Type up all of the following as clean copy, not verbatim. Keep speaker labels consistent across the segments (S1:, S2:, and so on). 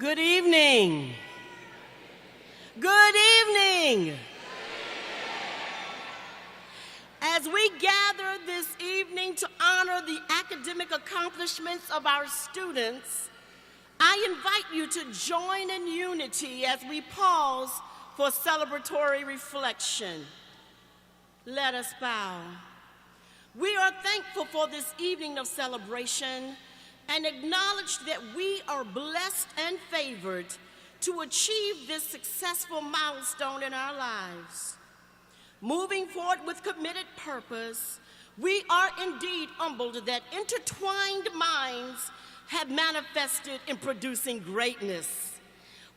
S1: Good evening. Good evening. As we gather this evening to honor the academic accomplishments of our students, I invite you to join in unity as we pause for celebratory reflection. Let us bow. We are thankful for this evening of celebration and acknowledge that we are blessed and favored to achieve this successful milestone in our lives. Moving forward with committed purpose, we are indeed humbled that intertwined minds have manifested in producing greatness,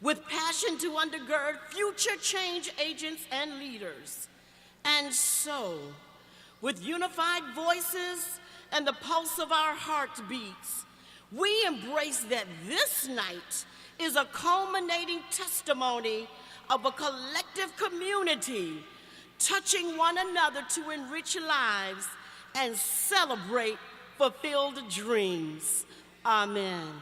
S1: with passion to undergird future change agents and leaders. And so, with unified voices and the pulse of our heartbeats, we embrace that this night is a culminating testimony of a collective community touching one another to enrich lives and celebrate fulfilled dreams. Amen.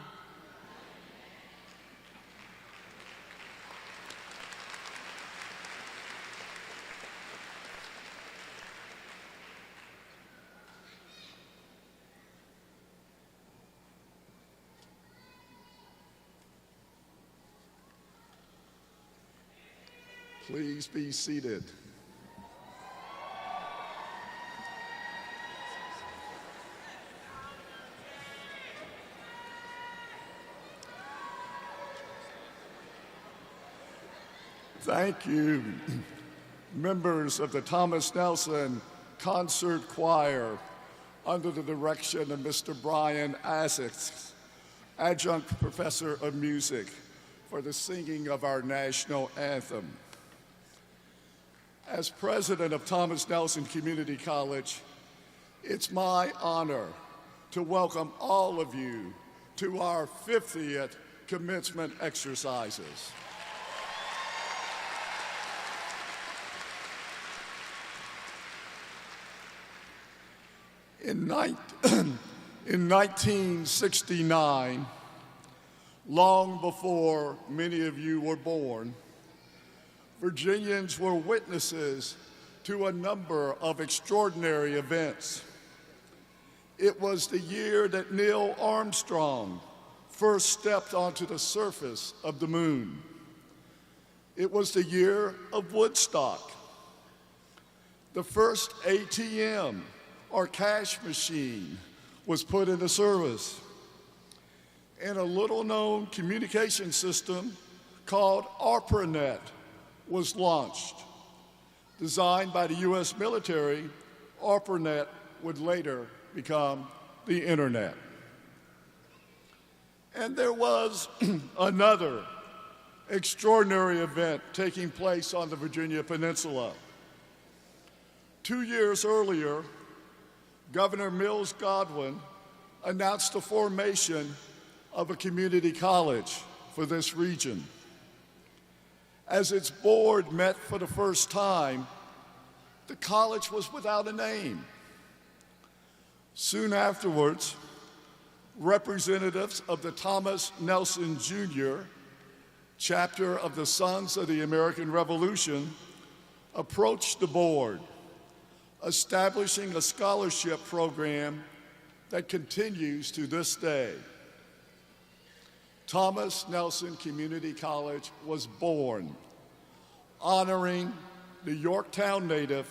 S2: Please be seated. Thank you, members of the Thomas Nelson Concert Choir, under the direction of Mr. Brian Essex, Adjunct Professor of Music, for the singing of our national anthem. As president of Thomas Nelson Community College, it's my honor to welcome all of you to our 50th commencement exercises. In 1969, long before many of you were born, Virginians were witnesses to a number of extraordinary events. It was the year that Neil Armstrong first stepped onto the surface of the moon. It was the year of Woodstock. The first ATM, or cash machine, was put into service. And a little-known communication system called ARPANET was launched. Designed by the U.S. military, ARPANET would later become the Internet. And there was another extraordinary event taking place on the Virginia Peninsula. 2 years earlier, Governor Mills Godwin announced the formation of a community college for this region. As its board met for the first time, the college was without a name. Soon afterwards, representatives of the Thomas Nelson Jr. chapter of the Sons of the American Revolution approached the board, establishing a scholarship program that continues to this day. Thomas Nelson Community College was born, honoring the Yorktown native,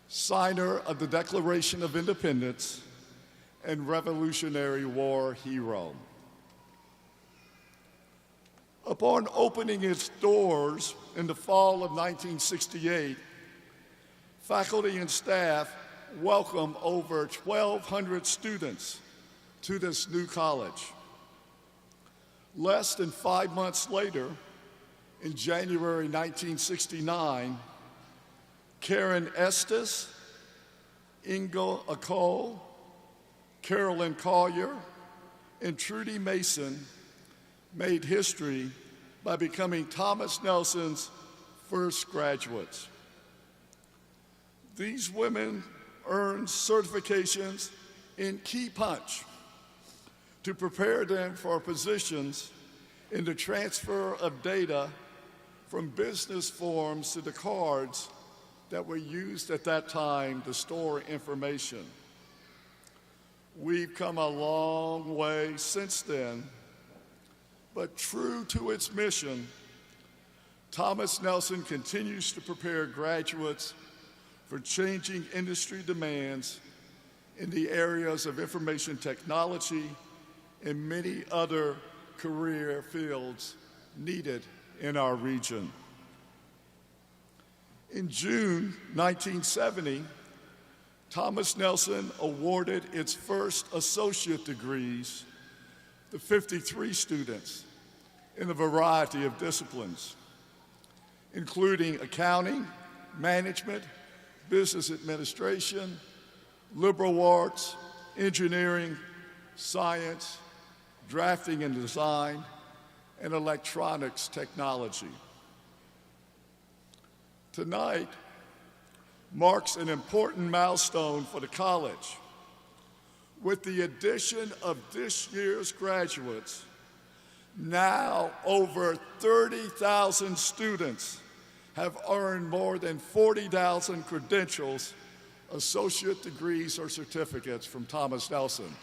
S2: signer of the Declaration of Independence, and Revolutionary War hero. Upon opening its doors in the fall of 1968, faculty and staff welcomed over 1,200 students to this new college. Less than 5 months later, in January 1969, Karen Estes, Ingo Akol, Carolyn Collier, and Trudy Mason made history by becoming Thomas Nelson's first graduates. These women earned certifications in Key Punch to prepare them for positions in the transfer of data from business forms to the cards that were used at that time to store information. We've come a long way since then, but true to its mission, Thomas Nelson continues to prepare graduates for changing industry demands in the areas of information technology and many other career fields needed in our region. In June 1970, Thomas Nelson awarded its first associate degrees to 53 students in a variety of disciplines, including accounting, management, business administration, liberal arts, engineering, science, drafting and design, and electronics technology. Tonight marks an important milestone for the college. With the addition of this year's graduates, now over 30,000 students have earned more than 40,000 credentials, associate degrees, or certificates from Thomas Nelson.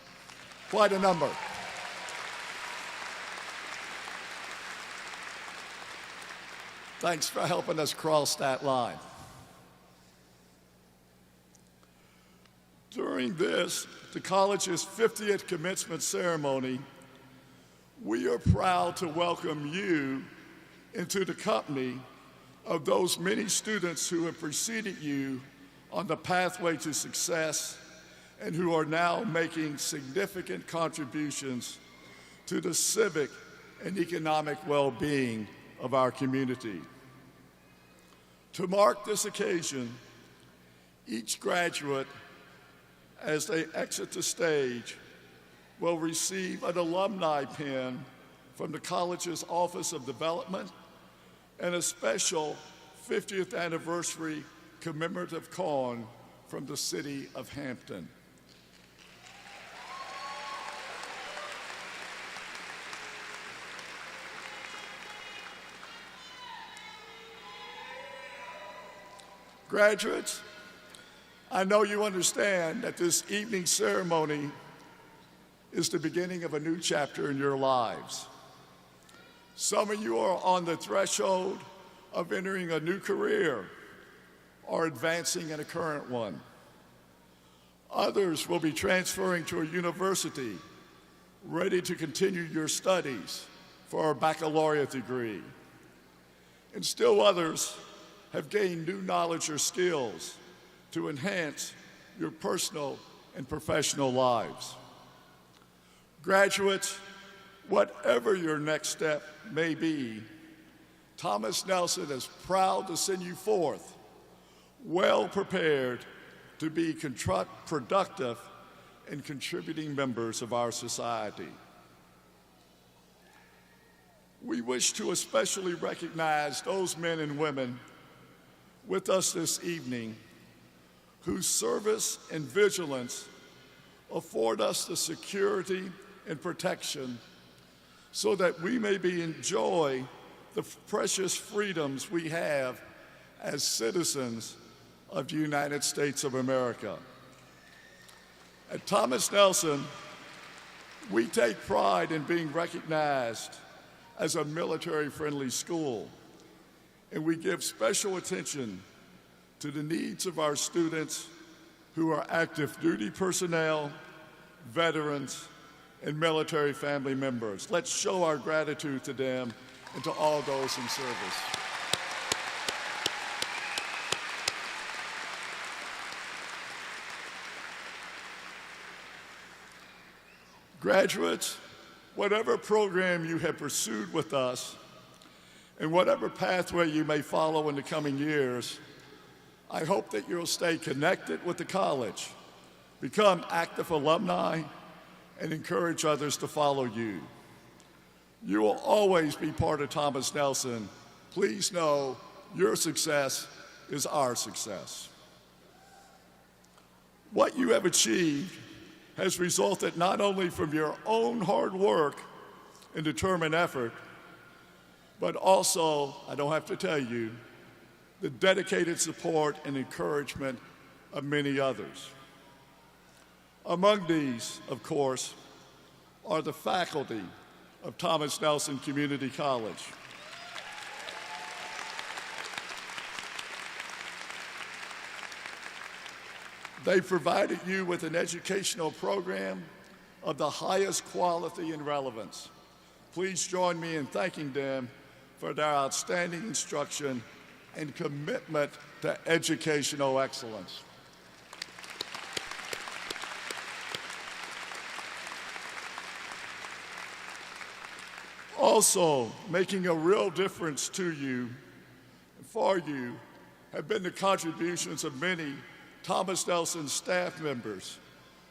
S2: Quite a number. Thanks for helping us cross that line. During this, the college's 50th commencement ceremony, we are proud to welcome you into the company of those many students who have preceded you on the pathway to success and who are now making significant contributions to the civic and economic well-being of our community. To mark this occasion, each graduate, as they exit the stage, will receive an alumni pin from the college's Office of Development and a special 50th anniversary commemorative cone from the city of Hampton. Graduates, I know you understand that this evening's ceremony is the beginning of a new chapter in your lives. Some of you are on the threshold of entering a new career or advancing in a current one. Others will be transferring to a university, ready to continue your studies for a baccalaureate degree. And still others have gained new knowledge or skills to enhance your personal and professional lives. Graduates, whatever your next step may be, Thomas Nelson is proud to send you forth, well prepared to be productive and contributing members of our society. We wish to especially recognize those men and women with us this evening whose service and vigilance afford us the security and protection so that we may enjoy the precious freedoms we have as citizens of the United States of America. At Thomas Nelson, we take pride in being recognized as a military-friendly school, and we give special attention to the needs of our students who are active duty personnel, veterans, and military family members. Let's show our gratitude to them and to all those in service. Graduates, whatever program you have pursued with us and whatever pathway you may follow in the coming years, I hope that you'll stay connected with the college, become active alumni, and encourage others to follow you. You will always be part of Thomas Nelson. Please know your success is our success. What you have achieved has resulted not only from your own hard work and determined effort, but also, I don't have to tell you, the dedicated support and encouragement of many others. Among these, of course, are the faculty of Thomas Nelson Community College. They provided you with an educational program of the highest quality and relevance. Please join me in thanking them for their outstanding instruction and commitment to educational excellence. Also, making a real difference to you and for you have been the contributions of many Thomas Nelson staff members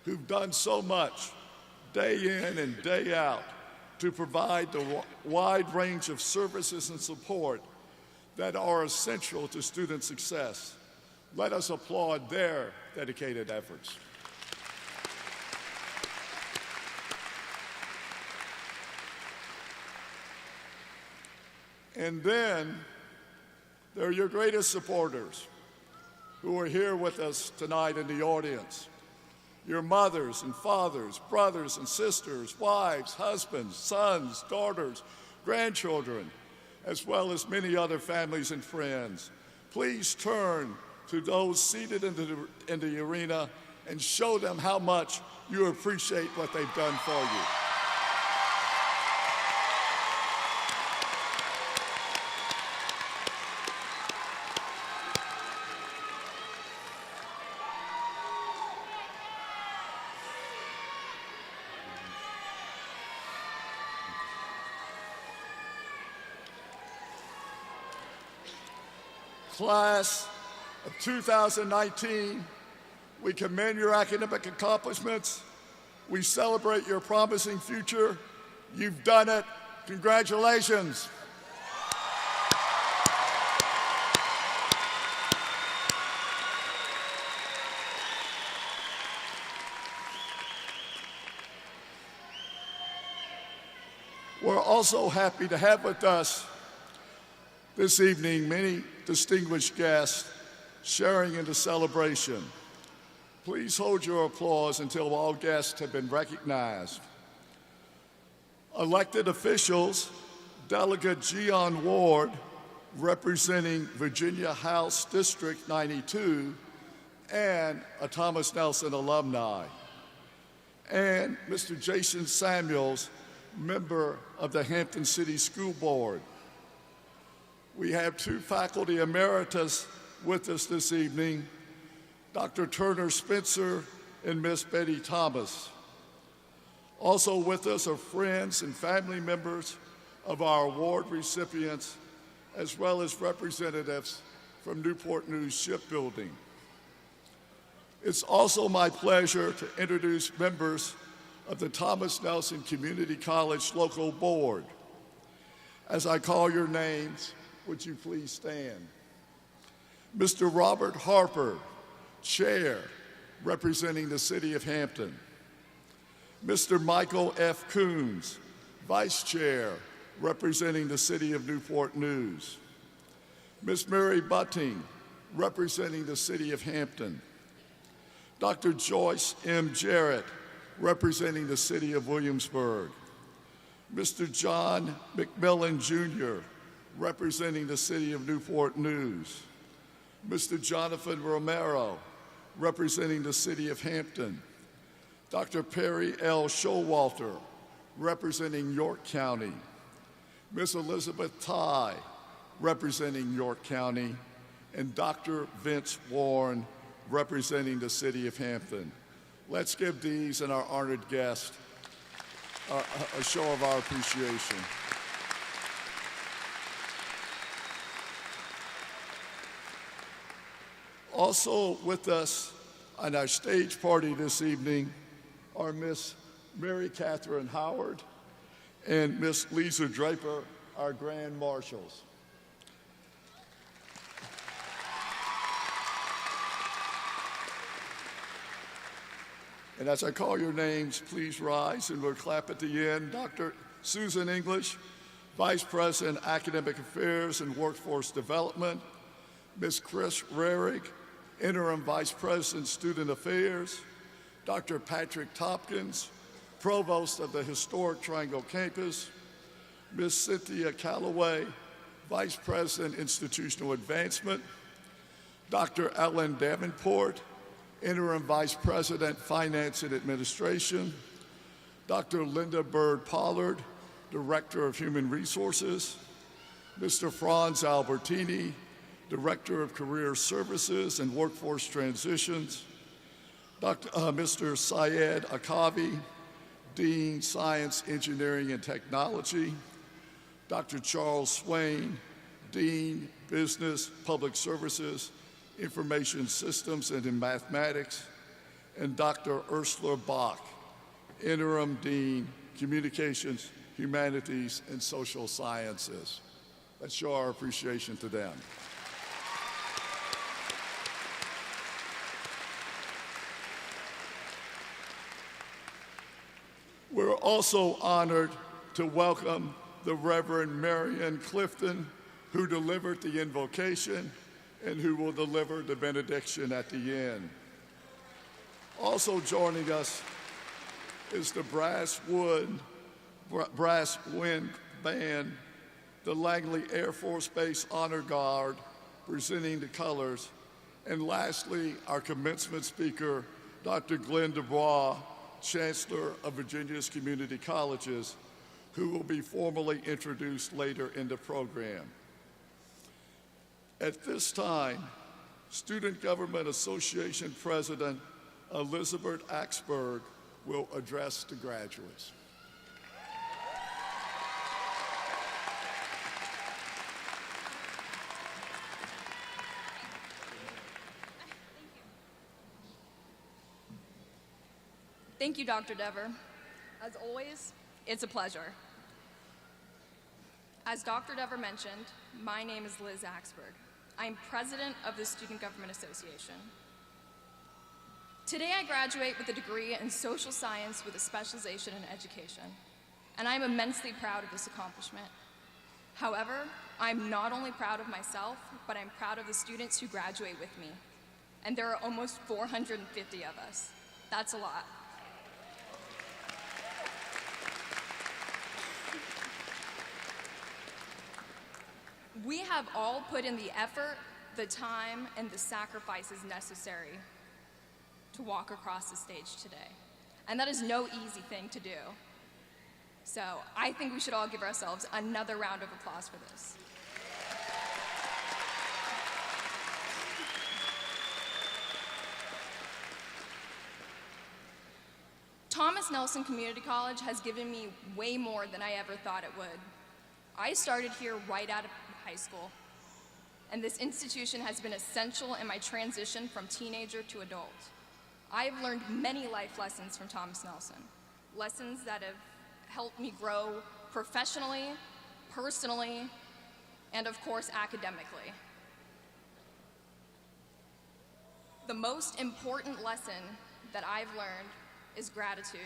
S2: who've done so much day in and day out to provide the wide range of services and support that are essential to student success. Let us applaud their dedicated efforts. And then there are your greatest supporters who are here with us tonight in the audience. Your mothers and fathers, brothers and sisters, wives, husbands, sons, daughters, grandchildren, as well as many other families and friends. Please turn to those seated in the arena and show them how much you appreciate what they've done for you. Class of 2019, we commend your academic accomplishments. We celebrate your promising future. You've done it. Congratulations. We're also happy to have with us this evening many distinguished guests sharing in the celebration. Please hold your applause until all guests have been recognized. Elected officials, Delegate Gian Ward, representing Virginia House District 92, and a Thomas Nelson alumni, and Mr. Jason Samuels, member of the Hampton City School Board. We have two faculty emeritus with us this evening, Dr. Turner Spencer and Miss Betty Thomas. Also with us are friends and family members of our award recipients, as well as representatives from Newport News Shipbuilding. It's also my pleasure to introduce members of the Thomas Nelson Community College Local Board. As I call your names, would you please stand? Mr. Robert Harper, Chair, representing the City of Hampton. Mr. Michael F. Coons, Vice Chair, representing the City of Newport News. Ms. Mary Butting, representing the City of Hampton. Dr. Joyce M. Jarrett, representing the City of Williamsburg. Mr. John McMillan, Jr., representing the City of Newport News. Mr. Jonathan Romero, representing the City of Hampton. Dr. Perry L. Showalter, representing York County. Ms. Elizabeth Ty, representing York County. And Dr. Vince Warren, representing the City of Hampton. Let's give these and our honored guests a show of our appreciation. Also with us on our stage party this evening are Miss Mary Catherine Howard and Miss Lisa Draper, our Grand Marshals. And as I call your names, please rise and we'll clap at the end. Dr. Susan English, Vice President, Academic Affairs and Workforce Development, Ms. Chris Rarick, Interim Vice President, Student Affairs, Dr. Patrick Tompkins, Provost of the Historic Triangle Campus, Ms. Cynthia Calloway, Vice President, Institutional Advancement, Dr. Ellen Davenport, Interim Vice President, Finance and Administration, Dr. Linda Bird Pollard, Director of Human Resources, Mr. Franz Albertini, Director of Career Services and Workforce Transitions, Mr. Syed Akavi, Dean, Science, Engineering, and Technology, Dr. Charles Swain, Dean, Business, Public Services, Information Systems, and in Mathematics, and Dr. Ursula Bach, Interim Dean, Communications, Humanities, and Social Sciences. Let's show our appreciation to them. We're also honored to welcome the Reverend Marion Clifton, who delivered the invocation and who will deliver the benediction at the end. Also joining us is the brass wind band, the Langley Air Force Base Honor Guard, presenting the colors, and lastly, our commencement speaker, Dr. Glenn DuBois, Chancellor of Virginia's Community Colleges, who will be formally introduced later in the program. At this time, Student Government Association President Elizabeth Axberg will address the graduates.
S3: Thank you, Dr. Dever. As always, it's a pleasure. As Dr. Dever mentioned, my name is Liz Axberg. I am president of the Student Government Association. Today I graduate with a degree in social science with a specialization in education, and I'm immensely proud of this accomplishment. However, I'm not only proud of myself, but I'm proud of the students who graduate with me. And there are almost 450 of us. That's a lot. We have all put in the effort, the time, and the sacrifices necessary to walk across the stage today. And that is no easy thing to do. So I think we should all give ourselves another round of applause for this. Thomas Nelson Community College has given me way more than I ever thought it would. I started here right out of high school, and this institution has been essential in my transition from teenager to adult. I have learned many life lessons from Thomas Nelson, lessons that have helped me grow professionally, personally, and of course academically. The most important lesson that I've learned is gratitude.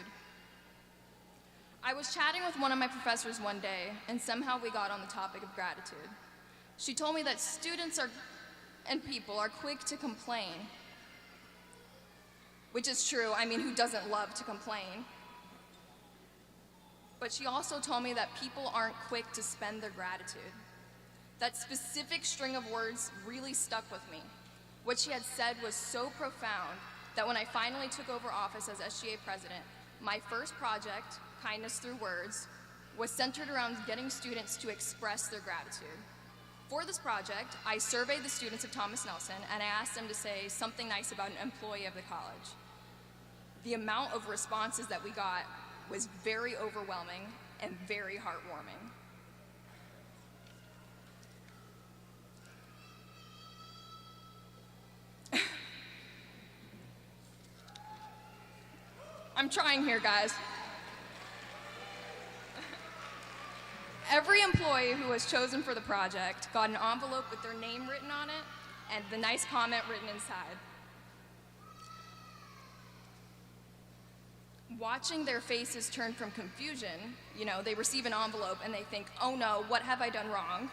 S3: I was chatting with one of my professors one day, and somehow we got on the topic of gratitude. She told me that students and people are quick to complain, which is true. I mean, who doesn't love to complain? But she also told me that people aren't quick to spend their gratitude. That specific string of words really stuck with me. What she had said was so profound that when I finally took over office as SGA president, my first project, Kindness Through Words, was centered around getting students to express their gratitude. For this project, I surveyed the students of Thomas Nelson, and I asked them to say something nice about an employee of the college. The amount of responses that we got was very overwhelming and very heartwarming. I'm trying here, guys. Every employee who was chosen for the project got an envelope with their name written on it and the nice comment written inside. watching their faces turn from confusion, they receive an envelope and they think, oh no, what have I done wrong,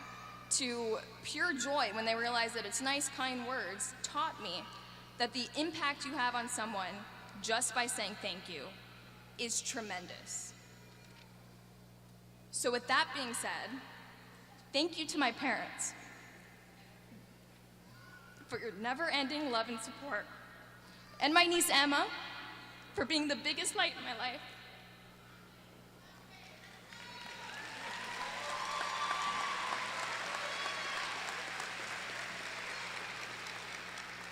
S3: to pure joy when they realize that it's nice, kind words, taught me that the impact you have on someone just by saying thank you is tremendous. So with that being said, thank you to my parents for your never-ending love and support, and my niece Emma for being the biggest light in my life.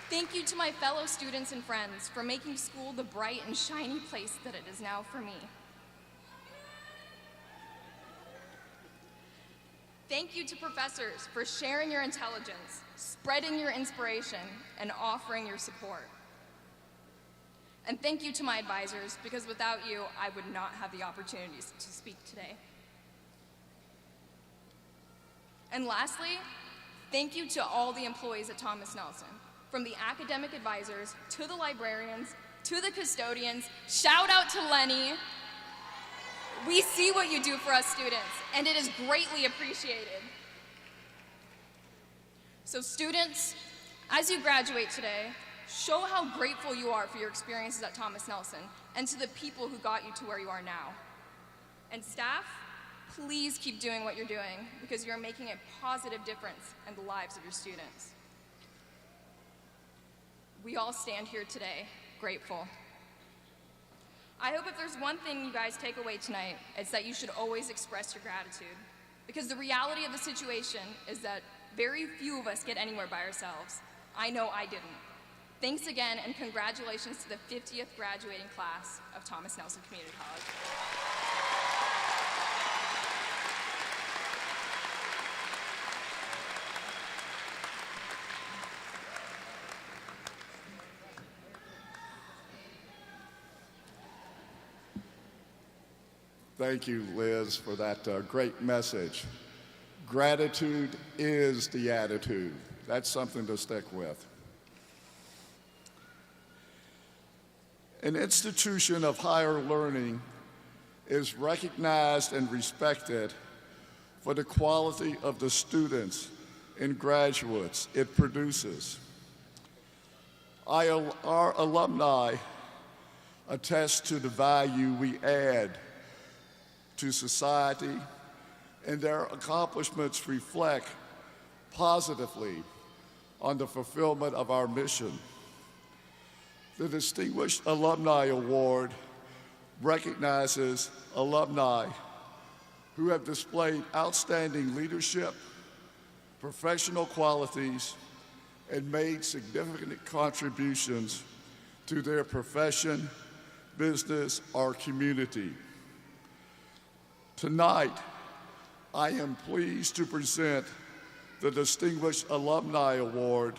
S3: Thank you to my fellow students and friends for making school the bright and shiny place that it is now for me. Thank you to professors for sharing your intelligence, spreading your inspiration, and offering your support. And thank you to my advisors, because without you, I would not have the opportunities to speak today. And lastly, thank you to all the employees at Thomas Nelson, from the academic advisors, to the librarians, to the custodians. Shout out to Lenny. We see what you do for us students, and it is greatly appreciated. So students, as you graduate today, show how grateful you are for your experiences at Thomas Nelson and to the people who got you to where you are now. And staff, please keep doing what you're doing, because you're making a positive difference in the lives of your students. We all stand here today grateful. I hope if there's one thing you guys take away tonight, it's that you should always express your gratitude. Because the reality of the situation is that very few of us get anywhere by ourselves. I know I didn't. Thanks again, and congratulations to the 50th graduating class of Thomas Nelson Community College.
S2: Thank you, Liz, for that great message. Gratitude is the attitude. That's something to stick with. An institution of higher learning is recognized and respected for the quality of the students and graduates it produces. Our alumni attest to the value we add to society, and their accomplishments reflect positively on the fulfillment of our mission. The Distinguished Alumni Award recognizes alumni who have displayed outstanding leadership, professional qualities, and made significant contributions to their profession, business, or community. Tonight, I am pleased to present the Distinguished Alumni Award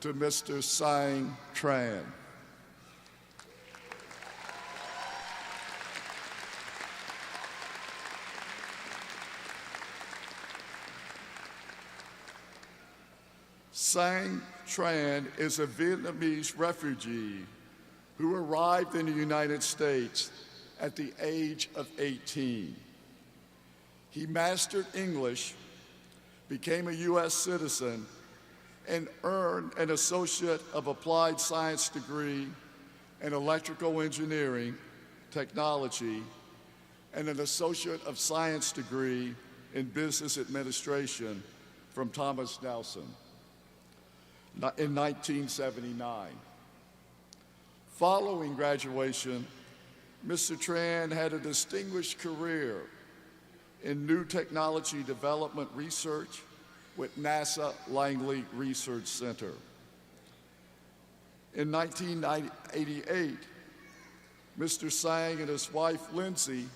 S2: to Mr. Sang Tran. Sang Tran is a Vietnamese refugee who arrived in the United States at the age of 18. He mastered English, became a U.S. citizen, and earned an Associate of Applied Science degree in Electrical Engineering, Technology, and an Associate of Science degree in Business Administration from Thomas Nelson in 1979. Following graduation, Mr. Tran had a distinguished career in new technology development research with NASA Langley Research Center. In 1988, Mr. Sang and his wife, Lindsay,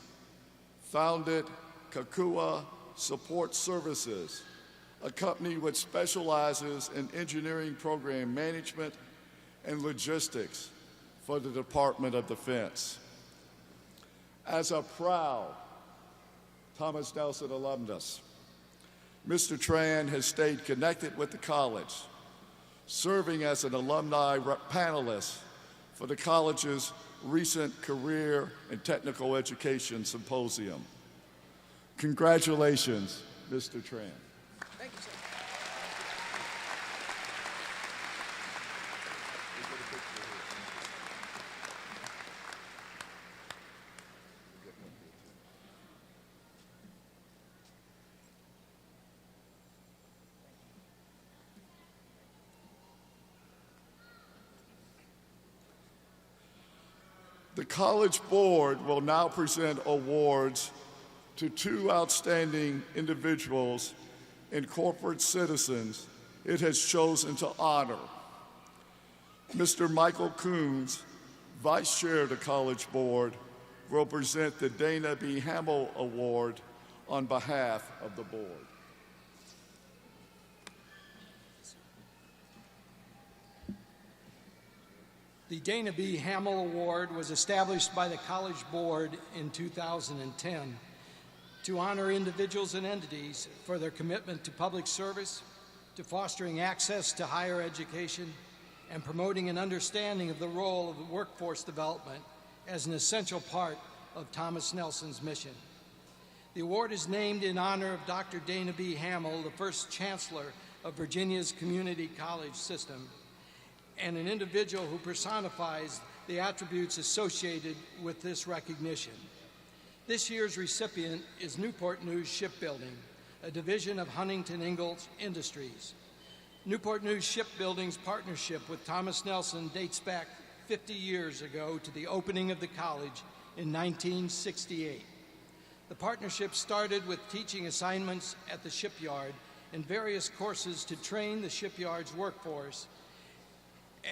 S2: founded Kakua Support Services, a company which specializes in engineering program management and logistics for the Department of Defense. As a proud Thomas Nelson alumnus, Mr. Tran has stayed connected with the college, serving as an alumni panelist for the college's recent Career and Technical Education Symposium. Congratulations, Mr. Tran.
S4: Thank you, sir.
S2: The College Board will now present awards to two outstanding individuals and corporate citizens it has chosen to honor. Mr. Michael Coons, Vice Chair of the College Board, will present the Dana B. Hamill Award on behalf of the board.
S4: The Dana B. Hamill Award was established by the College Board in 2010 to honor individuals and entities for their commitment to public service, to fostering access to higher education, and promoting an understanding of the role of workforce development as an essential part of Thomas Nelson's mission. The award is named in honor of Dr. Dana B. Hamill, the first Chancellor of Virginia's community college system, and an individual who personifies the attributes associated with this recognition. This year's recipient is Newport News Shipbuilding, a division of Huntington Ingalls Industries. Newport News Shipbuilding's partnership with Thomas Nelson dates back 50 years ago to the opening of the college in 1968. The partnership started with teaching assignments at the shipyard and various courses to train the shipyard's workforce,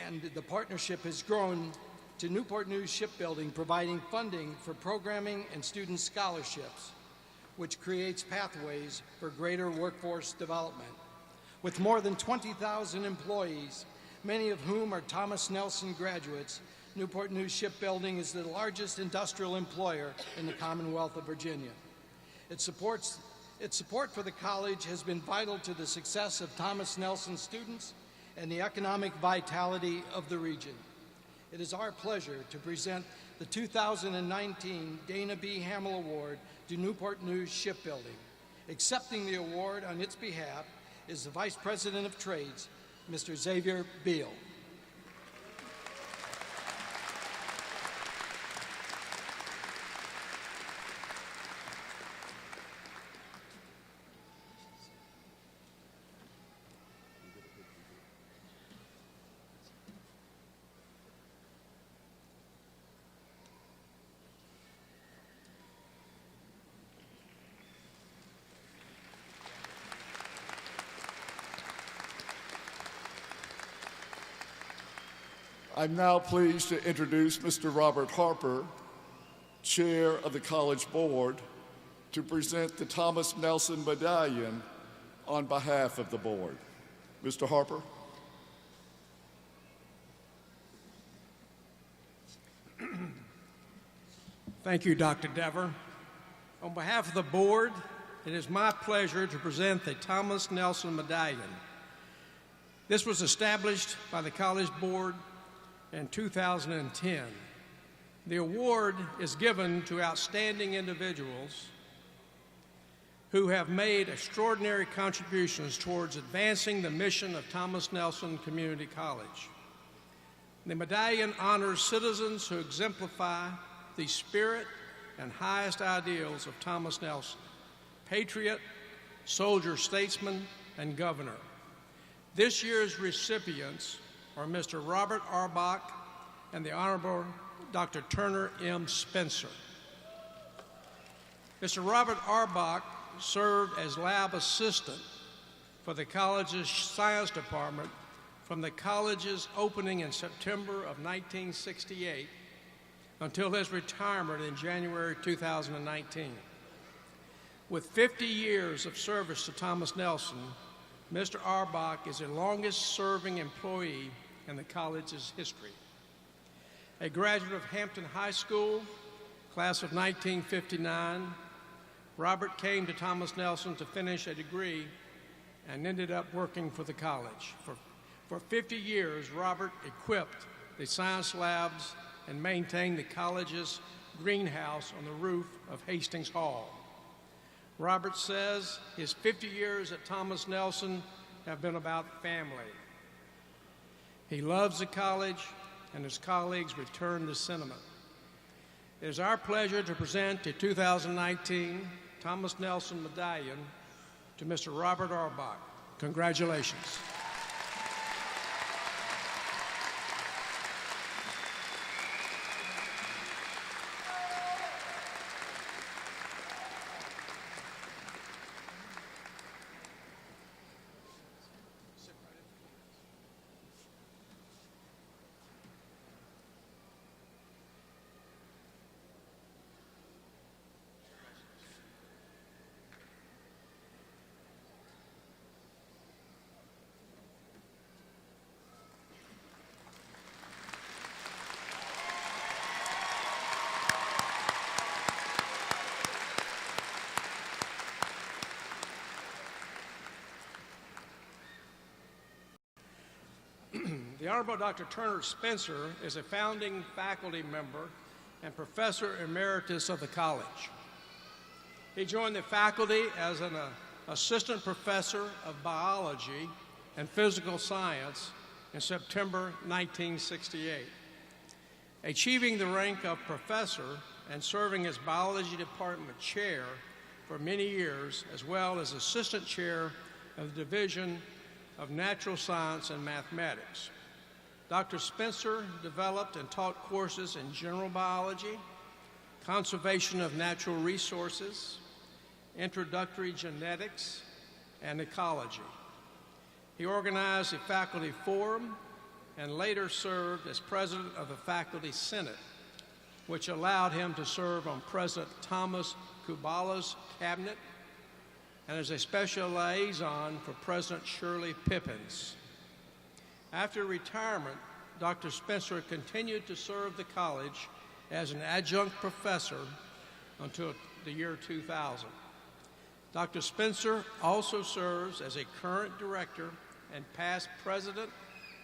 S4: and the partnership has grown to Newport News Shipbuilding providing funding for programming and student scholarships, which creates pathways for greater workforce development. With more than 20,000 employees, many of whom are Thomas Nelson graduates, Newport News Shipbuilding is the largest industrial employer in the Commonwealth of Virginia. Its support for the college has been vital to the success of Thomas Nelson students and the economic vitality of the region. It is our pleasure to present the 2019 Dana B. Hamill Award to Newport News Shipbuilding. Accepting the award on its behalf is the Vice President of Trades, Mr. Xavier Beal.
S2: I'm now pleased to introduce Mr. Robert Harper, Chair of the College Board, to present the Thomas Nelson Medallion on behalf of the board. Mr. Harper.
S5: Thank you, Dr. Dever. On behalf of the board, it is my pleasure to present the Thomas Nelson Medallion. This was established by the College Board in 2010. The award is given to outstanding individuals who have made extraordinary contributions towards advancing the mission of Thomas Nelson Community College. The medallion honors citizens who exemplify the spirit and highest ideals of Thomas Nelson, patriot, soldier, statesman, and governor. This year's recipients are Mr. Robert Arbach and the Honorable Dr. Turner M. Spencer. Mr. Robert Arbach served as lab assistant for the college's science department from the college's opening in September of 1968 until his retirement in January 2019. With 50 years of service to Thomas Nelson, Mr. Arbach is the longest-serving employee in the college's history. A graduate of Hampton High School, class of 1959, Robert came to Thomas Nelson to finish a degree and ended up working for the college. For 50 years, Robert equipped the science labs and maintain the college's greenhouse on the roof of Hastings Hall. Robert says his 50 years at Thomas Nelson have been about family. He loves the college, and his colleagues return the sentiment. It is our pleasure to present the 2019 Thomas Nelson Medallion to Mr. Robert Auerbach. Congratulations. The Honorable Dr. Turner Spencer is a founding faculty member and professor emeritus of the college. He joined the faculty as an assistant professor of biology and physical science in September 1968. Achieving the rank of professor and serving as biology department chair for many years, as well as assistant chair of the Division of Natural Science and Mathematics. Dr. Spencer developed and taught courses in general biology, conservation of natural resources, introductory genetics, and ecology. He organized a faculty forum and later served as president of the Faculty Senate, which allowed him to serve on President Thomas Kubala's cabinet and as a special liaison for President Shirley Pippins. After retirement, Dr. Spencer continued to serve the college as an adjunct professor until the year 2000. Dr. Spencer also serves as a current director and past president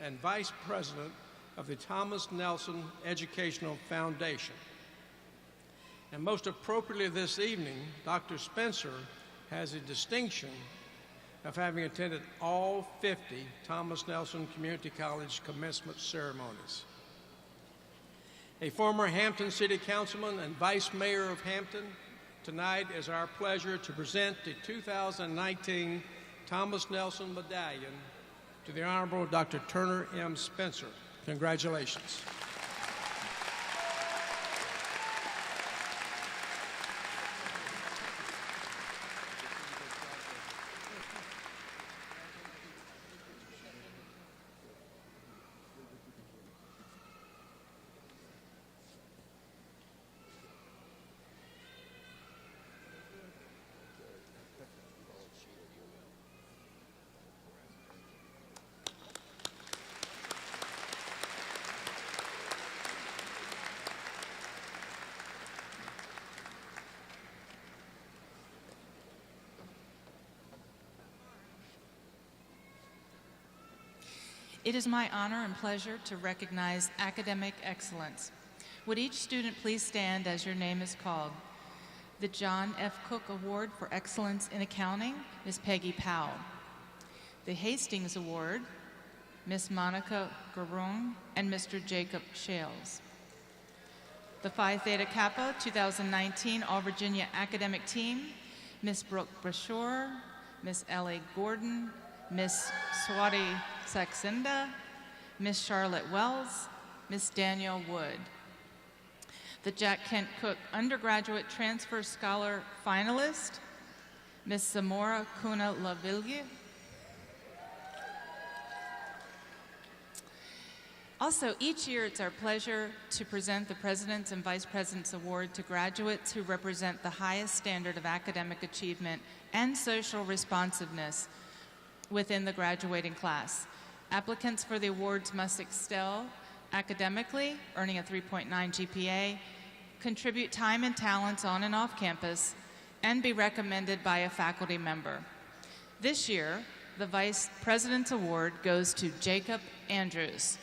S5: and vice president of the Thomas Nelson Educational Foundation. And most appropriately this evening, Dr. Spencer has the distinction of having attended all 50 Thomas Nelson Community College commencement ceremonies. A former Hampton City Councilman and Vice Mayor of Hampton, tonight it is our pleasure to present the 2019 Thomas Nelson Medallion to the Honorable Dr. Turner M. Spencer. Congratulations.
S6: It is my honor and pleasure to recognize academic excellence. Would each student please stand as your name is called? The John F. Cook Award for Excellence in Accounting, Ms. Peggy Powell. The Hastings Award, Ms. Monica Garung and Mr. Jacob Shales. The Phi Theta Kappa 2019 All-Virginia Academic Team, Ms. Brooke Brashour, Ms. Ellie Gordon, Ms. Swati Saxenda, Ms. Charlotte Wells, Ms. Danielle Wood. The Jack Kent Cook Undergraduate Transfer Scholar Finalist, Ms. Zamora Cuna Laville. Also, each year it's our pleasure to present the President's and Vice President's Award to graduates who represent the highest standard of academic achievement and social responsiveness within the graduating class. Applicants for the awards must excel academically, earning a 3.9 GPA, contribute time and talents on and off campus, and be recommended by a faculty member. This year, the Vice President's Award goes to Jacob Andrews.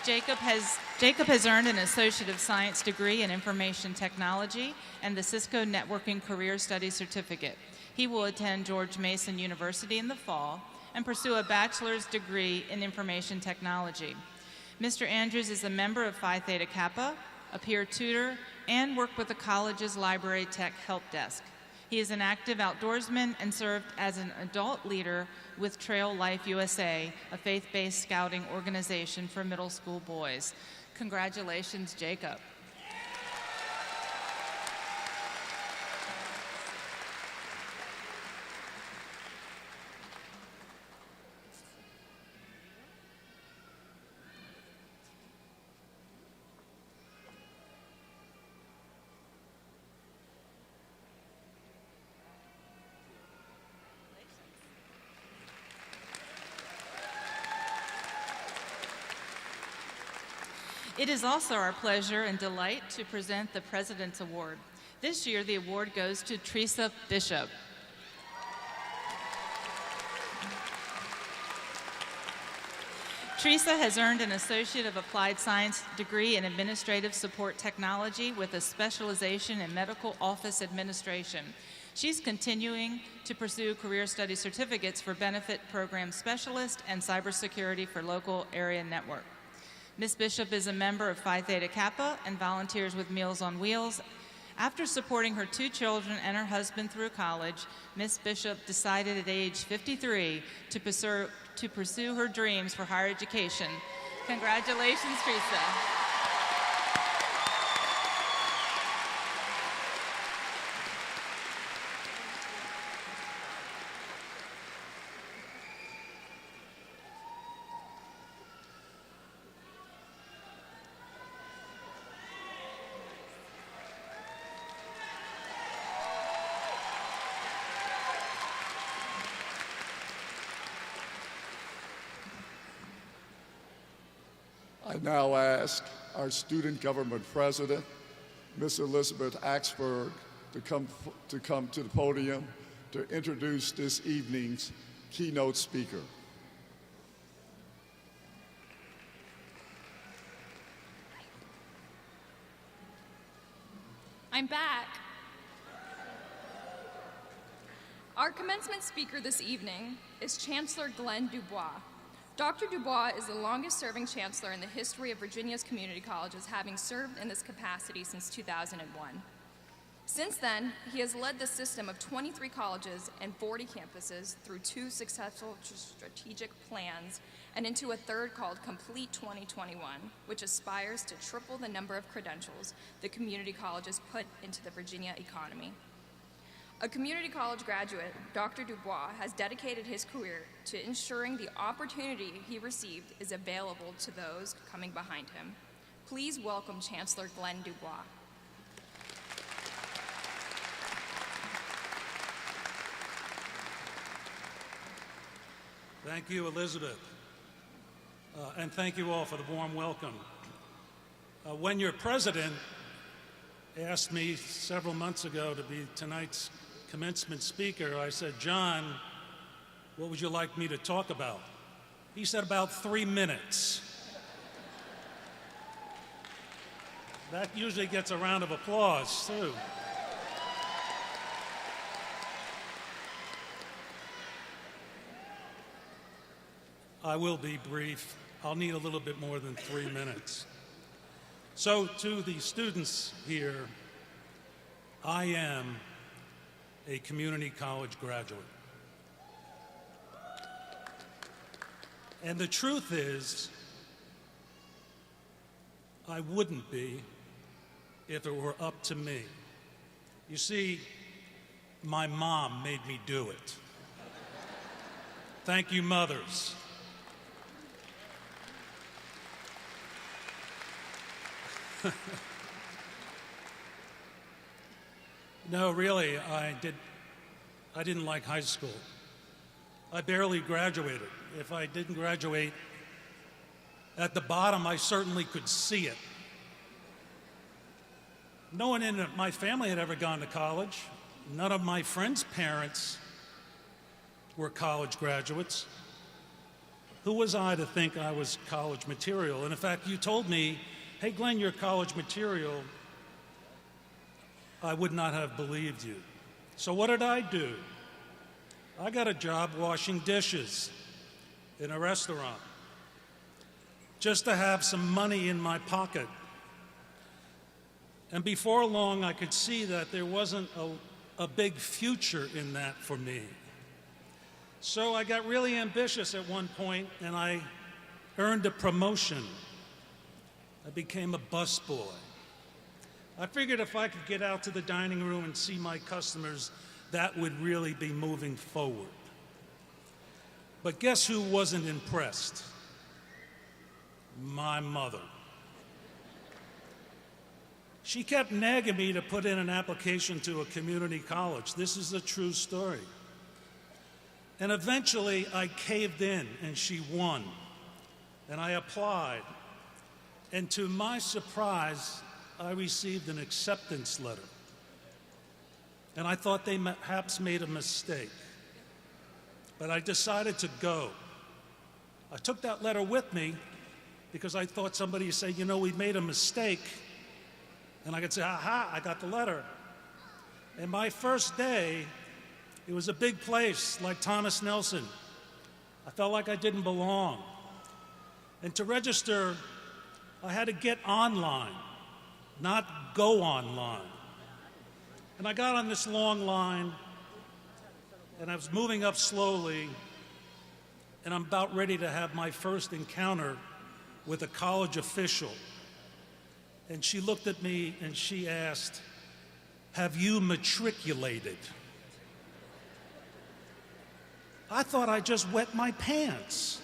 S6: Jacob has earned an Associate of Science degree in Information Technology and the Cisco Networking Career Studies Certificate. He will attend George Mason University in the fall and pursue a bachelor's degree in Information Technology. Mr. Andrews is a member of Phi Theta Kappa, a peer tutor, and worked with the college's Library Tech Help Desk. He is an active outdoorsman and served as an adult leader with Trail Life USA, a faith-based scouting organization for middle school boys. Congratulations, Jacob. It is also our pleasure and delight to present the President's Award. This year, the award goes to Teresa Bishop. Teresa has earned an Associate of Applied Science degree in Administrative Support Technology with a specialization in Medical Office Administration. She's continuing to pursue career study certificates for Benefit Program Specialist and Cybersecurity for Local Area Network. Ms. Bishop is a member of Phi Theta Kappa and volunteers with Meals on Wheels. After supporting her 2 children and her husband through college, Ms. Bishop decided at age 53 to pursue her dreams for higher education. Congratulations, Teresa.
S2: I now ask our Student Government President, Ms. Elizabeth Axberg, to come to the podium to introduce this evening's keynote speaker.
S3: I'm back. Our commencement speaker this evening is Chancellor Glenn Dubois. Dr. Dubois is the longest-serving chancellor in the history of Virginia's community colleges, having served in this capacity since 2001. Since then, he has led the system of 23 colleges and 40 campuses through 2 successful strategic plans and into a third called Complete 2021, which aspires to triple the number of credentials the community colleges put into the Virginia economy. A community college graduate, Dr. Dubois has dedicated his career to ensuring the opportunity he received is available to those coming behind him. Please welcome Chancellor Glenn Dubois.
S7: Thank you, Elizabeth. And thank you all for the warm welcome. When your president asked me several months ago to be tonight's commencement speaker, I said, "John, what would you like me to talk about?" He said, "About 3 minutes." That usually gets a round of applause, too. I will be brief. I'll need a little bit more than 3 minutes. So, to the students here, I am a community college graduate. And the truth is, I wouldn't be if it were up to me. You see, my mom made me do it. Thank you, mothers. No, really, I didn't like high school. I barely graduated. If I didn't graduate at the bottom, I certainly could see it. No one in my family had ever gone to college. None of my friends' parents were college graduates. Who was I to think I was college material? And in fact, you told me, hey, Glenn, you're college material. I would not have believed you. So what did I do? I got a job washing dishes in a restaurant just to have some money in my pocket. And before long, I could see that there wasn't a big future in that for me. So I got really ambitious at one point, and I earned a promotion. I became a busboy. I figured if I could get out to the dining room and see my customers, that would really be moving forward. But guess who wasn't impressed? My mother. She kept nagging me to put in an application to a community college. This is a true story. And eventually I caved in and she won. And I applied. And to my surprise, I received an acceptance letter. And I thought they perhaps made a mistake. But I decided to go. I took that letter with me because I thought somebody would say, you know, we made a mistake. And I could say, aha, I got the letter. And my first day, it was a big place like Thomas Nelson. I felt like I didn't belong. And to register, I had to get online, not go online. And I got on this long line, and I was moving up slowly, and I'm about ready to have my first encounter with a college official. And she looked at me and she asked, have you matriculated? I thought I just wet my pants.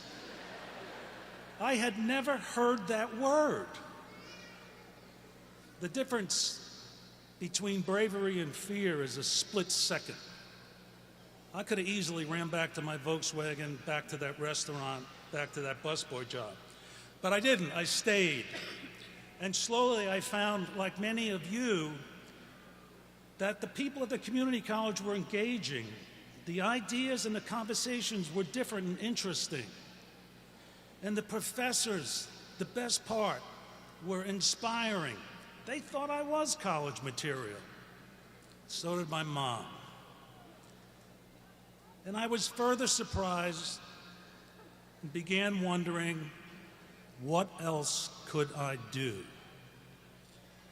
S7: I had never heard that word. The difference between bravery and fear is a split second. I could have easily ran back to my Volkswagen, back to that restaurant, back to that busboy job. But I didn't. I stayed. And slowly I found, like many of you, that the people at the community college were engaging. The ideas and the conversations were different and interesting. And the professors, the best part, were inspiring. They thought I was college material. So did my mom. And I was further surprised and began wondering, what else could I do?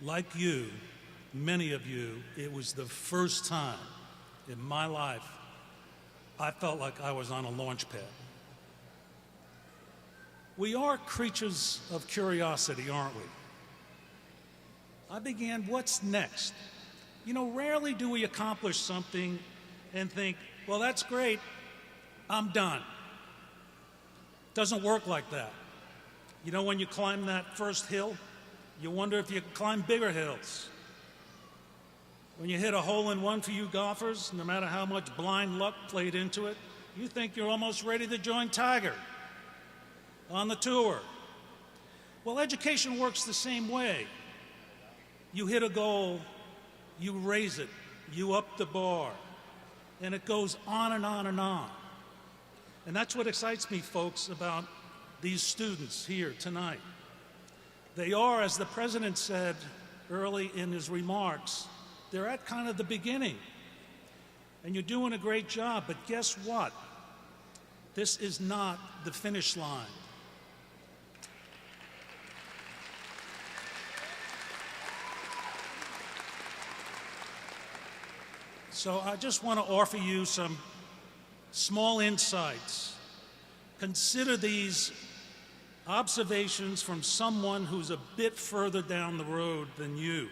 S7: Like you, many of you, it was the first time in my life I felt like I was on a launch pad. We are creatures of curiosity, aren't we? I began, what's next? You know, rarely do we accomplish something and think, well, that's great, I'm done. Doesn't work like that. You know, when you climb that first hill, you wonder if you can climb bigger hills. When you hit a hole-in-one for you golfers, no matter how much blind luck played into it, you think you're almost ready to join Tiger on the tour. Well, education works the same way. You hit a goal, you raise it, you up the bar, and it goes on and on and on. And that's what excites me, folks, about these students here tonight. They are, as the president said early in his remarks, they're at kind of the beginning. And you're doing a great job, but guess what? This is not the finish line. So I just want to offer you some small insights. Consider these observations from someone who's a bit further down the road than you,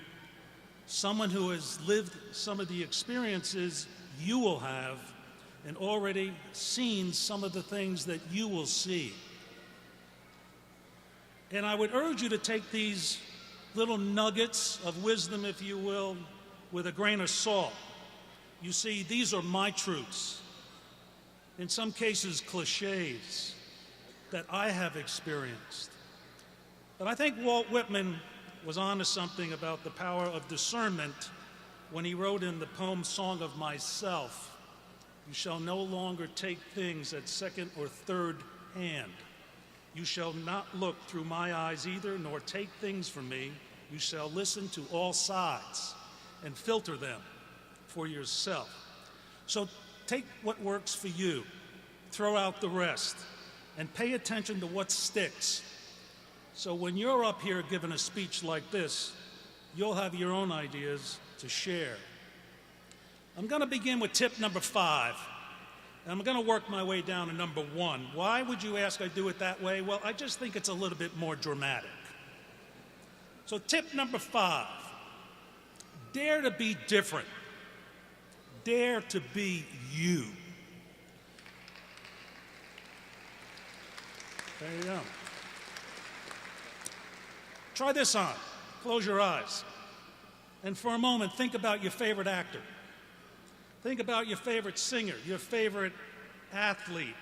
S7: someone who has lived some of the experiences you will have and already seen some of the things that you will see. And I would urge you to take these little nuggets of wisdom, if you will, with a grain of salt. You see, these are my truths, in some cases cliches, that I have experienced. But I think Walt Whitman was onto something about the power of discernment when he wrote in the poem Song of Myself, "You shall no longer take things at second or third hand. You shall not look through my eyes either, nor take things from me. You shall listen to all sides and filter them for yourself. So take what works for you, throw out the rest, and pay attention to what sticks. So when you're up here giving a speech like this, you'll have your own ideas to share. I'm going to begin with tip number 5. And I'm going to work my way down to number 1. Why would you ask I do it that way? Well, I just think it's a little bit more dramatic. So tip number 5, dare to be different. Dare to be you. There you go. Try this on. Close your eyes. And for a moment, think about your favorite actor. Think about your favorite singer, your favorite athlete.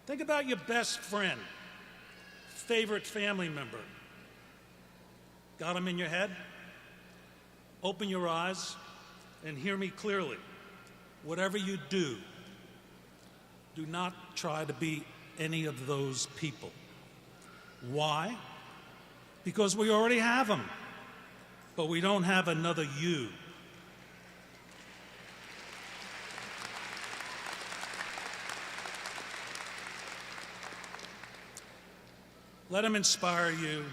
S7: Think about your best friend, favorite family member. Got them in your head? Open your eyes and hear me clearly. Whatever you do, do not try to be any of those people. Why? Because we already have them, but we don't have another you. Let them inspire you,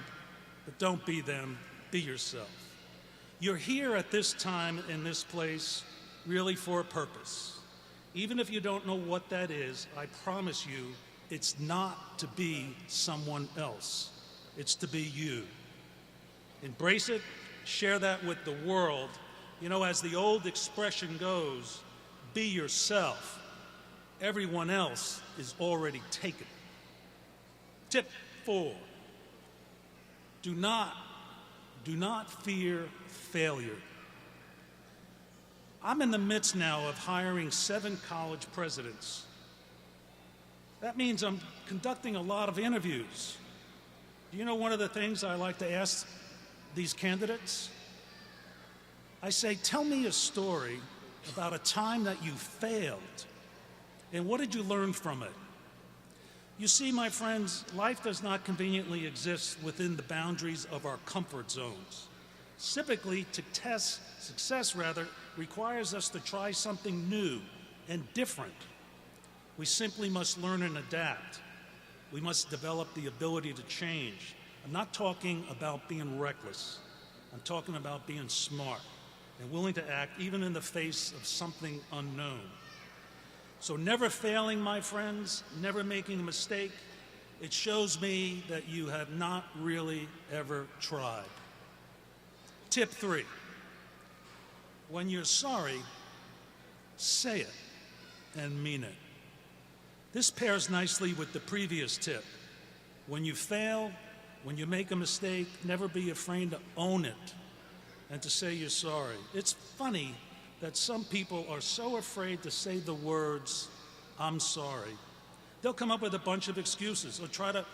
S7: but don't be them. Be yourself. You're here at this time in this place really for a purpose. Even if you don't know what that is, I promise you it's not to be someone else. It's to be you. Embrace it, share that with the world. You know, as the old expression goes, be yourself. Everyone else is already taken. Tip 4, do not fear failure. I'm in the midst now of hiring 7 college presidents. That means I'm conducting a lot of interviews. Do you know one of the things I like to ask these candidates? I say, tell me a story about a time that you failed, and what did you learn from it? You see, my friends, life does not conveniently exist within the boundaries of our comfort zones. Typically, success requires us to try something new and different. We simply must learn and adapt. We must develop the ability to change. I'm not talking about being reckless. I'm talking about being smart and willing to act even in the face of something unknown. So never failing, my friends, never making a mistake, it shows me that you have not really ever tried. Tip 3, when you're sorry, say it and mean it. This pairs nicely with the previous tip. When you fail, when you make a mistake, never be afraid to own it and to say you're sorry. It's funny that some people are so afraid to say the words, I'm sorry. They'll come up with a bunch of excuses or try to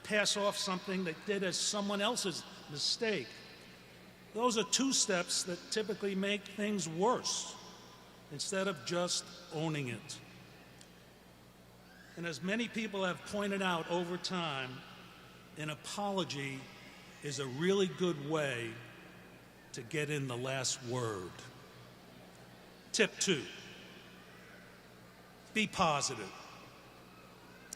S7: pass off something they did as someone else's mistake. Those are 2 steps that typically make things worse instead of just owning it. And as many people have pointed out over time, an apology is a really good way to get in the last word. Tip 2, be positive.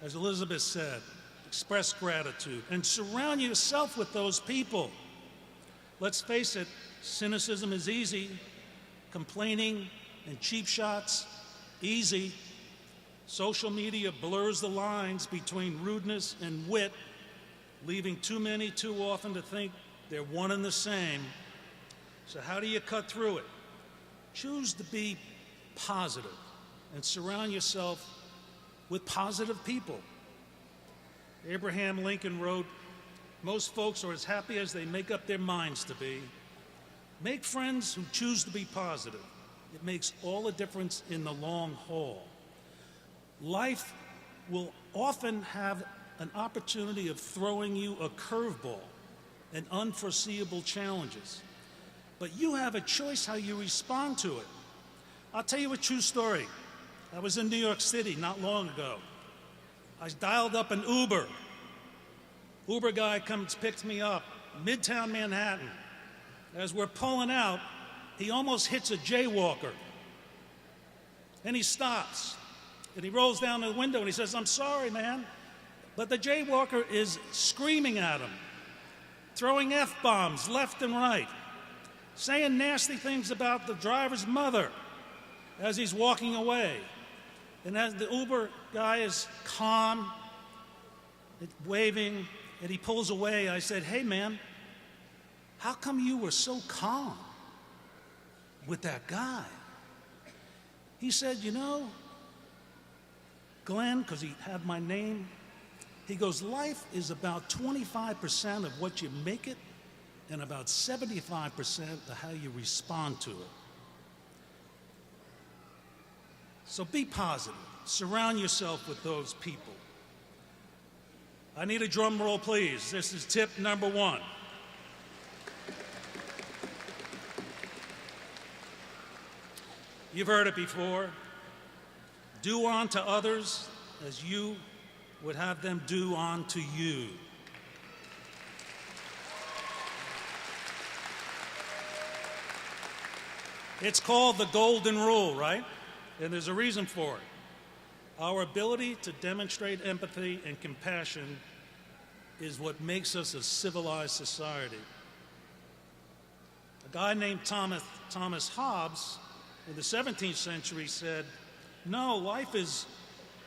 S7: As Elizabeth said, express gratitude and surround yourself with those people. Let's face it, cynicism is easy, complaining and cheap shots, easy. Social media blurs the lines between rudeness and wit, leaving too many too often to think they're one and the same. So how do you cut through it? Choose to be positive and surround yourself with positive people. Abraham Lincoln wrote, most folks are as happy as they make up their minds to be. Make friends who choose to be positive. It makes all the difference in the long haul. Life will often have an opportunity of throwing you a curveball and unforeseeable challenges. But you have a choice how you respond to it. I'll tell you a true story. I was in New York City not long ago. I dialed up an Uber. Uber guy comes, picks me up, Midtown Manhattan. As we're pulling out, he almost hits a jaywalker. And he stops. And he rolls down the window and he says, "I'm sorry, man." But the jaywalker is screaming at him, throwing F-bombs left and right, saying nasty things about the driver's mother as he's walking away. And as the Uber guy is calm, waving, and he pulls away, I said, "Hey, man, how come you were so calm with that guy?" He said, "You know, Glenn," because he had my name, he goes, "Life is about 25% of what you make it and about 75% of how you respond to it. So be positive. Surround yourself with those people." I need a drum roll, please. This is tip number 1. You've heard it before. Do unto others as you would have them do unto you. It's called the golden rule, right? And there's a reason for it. Our ability to demonstrate empathy and compassion is what makes us a civilized society. A guy named Thomas Hobbes in the 17th century said, "No, life is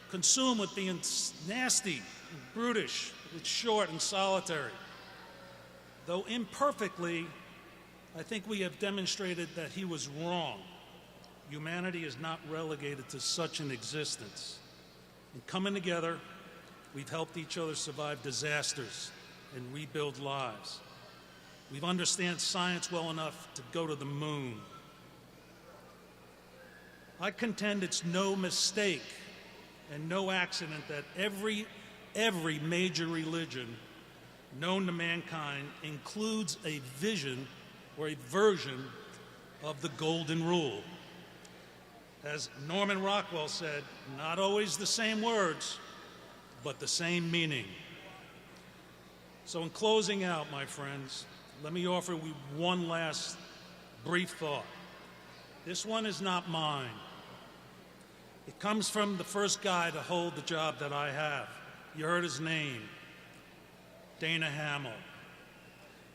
S7: consumed with being nasty and brutish, it's short and solitary." Though imperfectly, I think we have demonstrated that he was wrong. Humanity is not relegated to such an existence. In coming together, we've helped each other survive disasters and rebuild lives. We understand science well enough to go to the moon. I contend it's no mistake and no accident that every major religion known to mankind includes a vision or a version of the golden rule. As Norman Rockwell said, not always the same words, but the same meaning. So in closing out, my friends, let me offer you one last brief thought. This one is not mine. It comes from the first guy to hold the job that I have. You heard his name, Dana Hamill.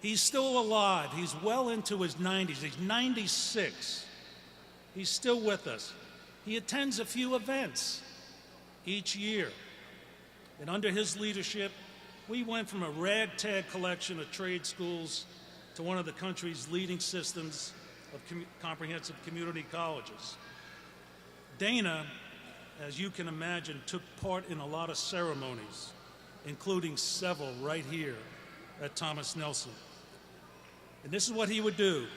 S7: He's still alive. He's well into his 90s. He's 96. He's still with us. He attends a few events each year. And under his leadership, we went from a ragtag collection of trade schools to one of the country's leading systems of comprehensive community colleges. Dana, as you can imagine, took part in a lot of ceremonies, including several right here at Thomas Nelson. And this is what he would do.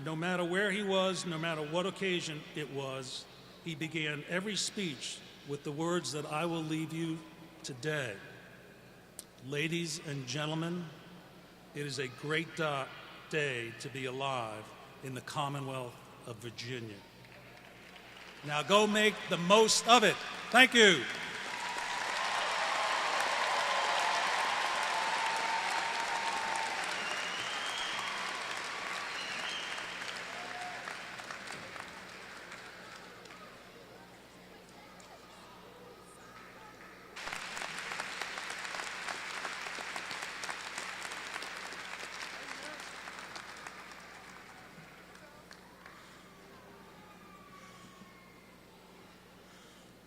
S7: No matter where he was, no matter what occasion it was, he began every speech with the words that I will leave you today. Ladies and gentlemen, it is a great day to be alive in the Commonwealth of Virginia. Now go make the most of it. Thank you.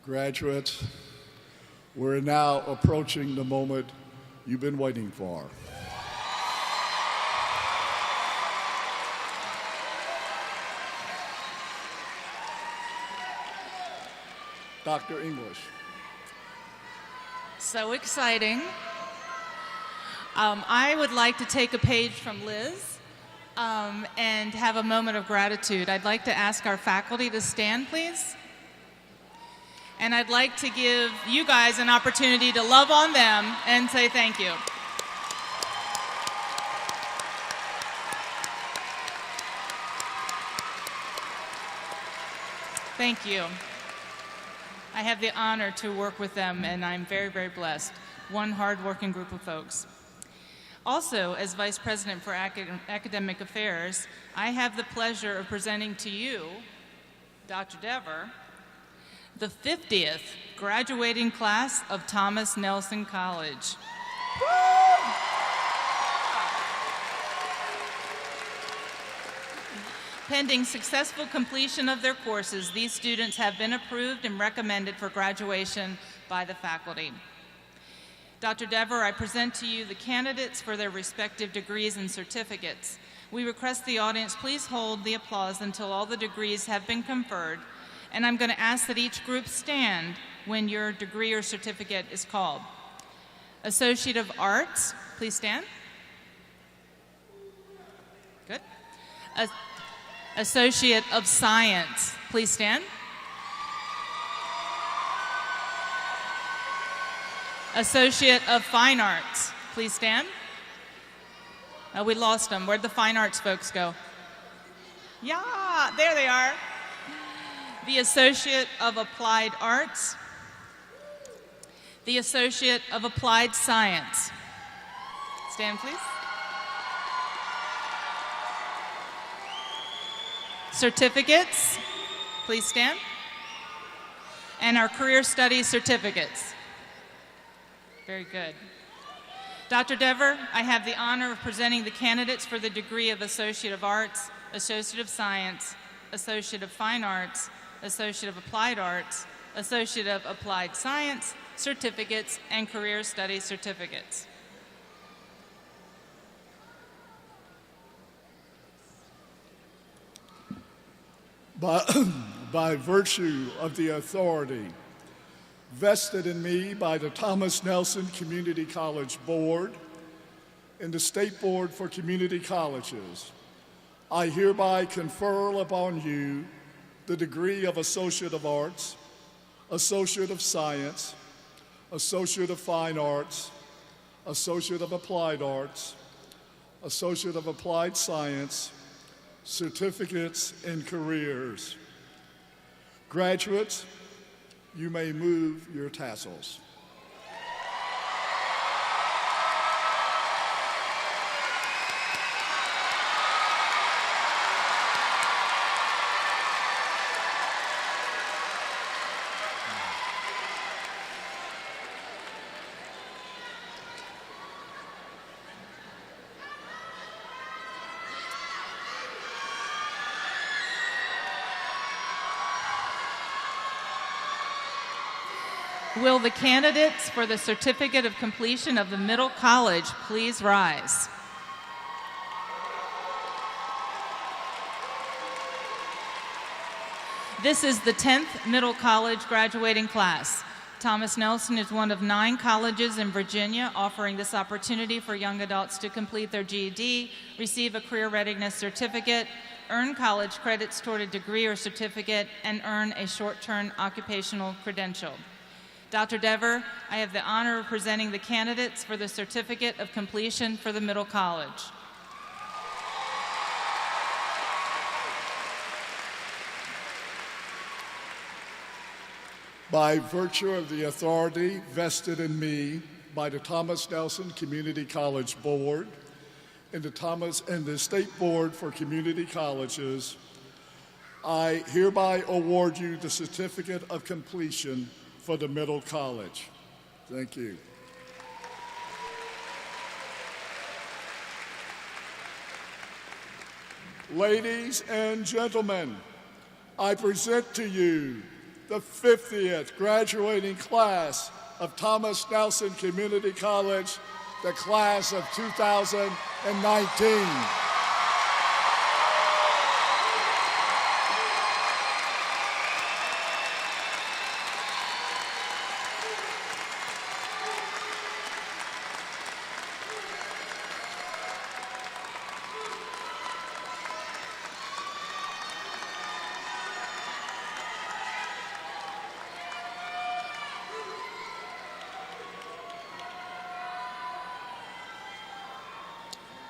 S2: Graduates, we're now approaching the moment you've been waiting for. Dr. English.
S6: So exciting. I would like to take a page from Liz and have a moment of gratitude. I'd like to ask our faculty to stand, please. And I'd like to give you guys an opportunity to love on them and say thank you. Thank you. I have the honor to work with them, and I'm very, very blessed. One hardworking group of folks. Also, as Vice President for Academic Affairs, I have the pleasure of presenting to you, Dr. Dever, the 50th graduating class of Thomas Nelson College. Pending successful completion of their courses, these students have been approved and recommended for graduation by the faculty. Dr. Dever, I present to you the candidates for their respective degrees and certificates. We request the audience please hold the applause until all the degrees have been conferred, and I'm going to ask that each group stand when your degree or certificate is called. Associate of Arts, please stand. Good. Associate of Science, please stand. Associate of Fine Arts, please stand. Oh, we lost them. Where'd the Fine Arts folks go? Yeah, there they are. The Associate of Applied Arts. The Associate of Applied Science. Stand, please. Certificates, please stand. And our Career Studies certificates. Very good. Dr. Dever, I have the honor of presenting the candidates for the degree of Associate of Arts, Associate of Science, Associate of Fine Arts, Associate of Applied Arts, Associate of Applied Science, certificates, and Career Studies certificates.
S2: By virtue of the authority vested in me by the Thomas Nelson Community College Board and the State Board for Community Colleges, I hereby confer upon you the degree of Associate of Arts, Associate of Science, Associate of Fine Arts, Associate of Applied Arts, Associate of Applied Science, certificates, and careers. Graduates, you may move your tassels.
S6: Will the candidates for the Certificate of Completion of the Middle College please rise? This is the 10th Middle College graduating class. Thomas Nelson is one of 9 colleges in Virginia offering this opportunity for young adults to complete their GED, receive a career readiness certificate, earn college credits toward a degree or certificate, and earn a short-term occupational credential. Dr. Dever, I have the honor of presenting the candidates for the Certificate of Completion for the Middle College.
S2: By virtue of the authority vested in me by the Thomas Nelson Community College Board and the State Board for Community Colleges, I hereby award you the Certificate of Completion for the Middle College. Thank you. Ladies and gentlemen, I present to you the 50th graduating class of Thomas Nelson Community College, the class of 2019.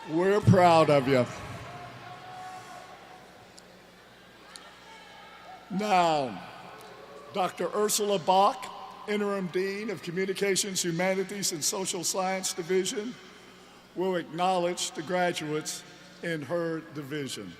S2: We're proud of you. Now, Dr. Ursula Bach, Interim Dean of Communications, Humanities, and Social Science Division, will acknowledge the graduates in her division.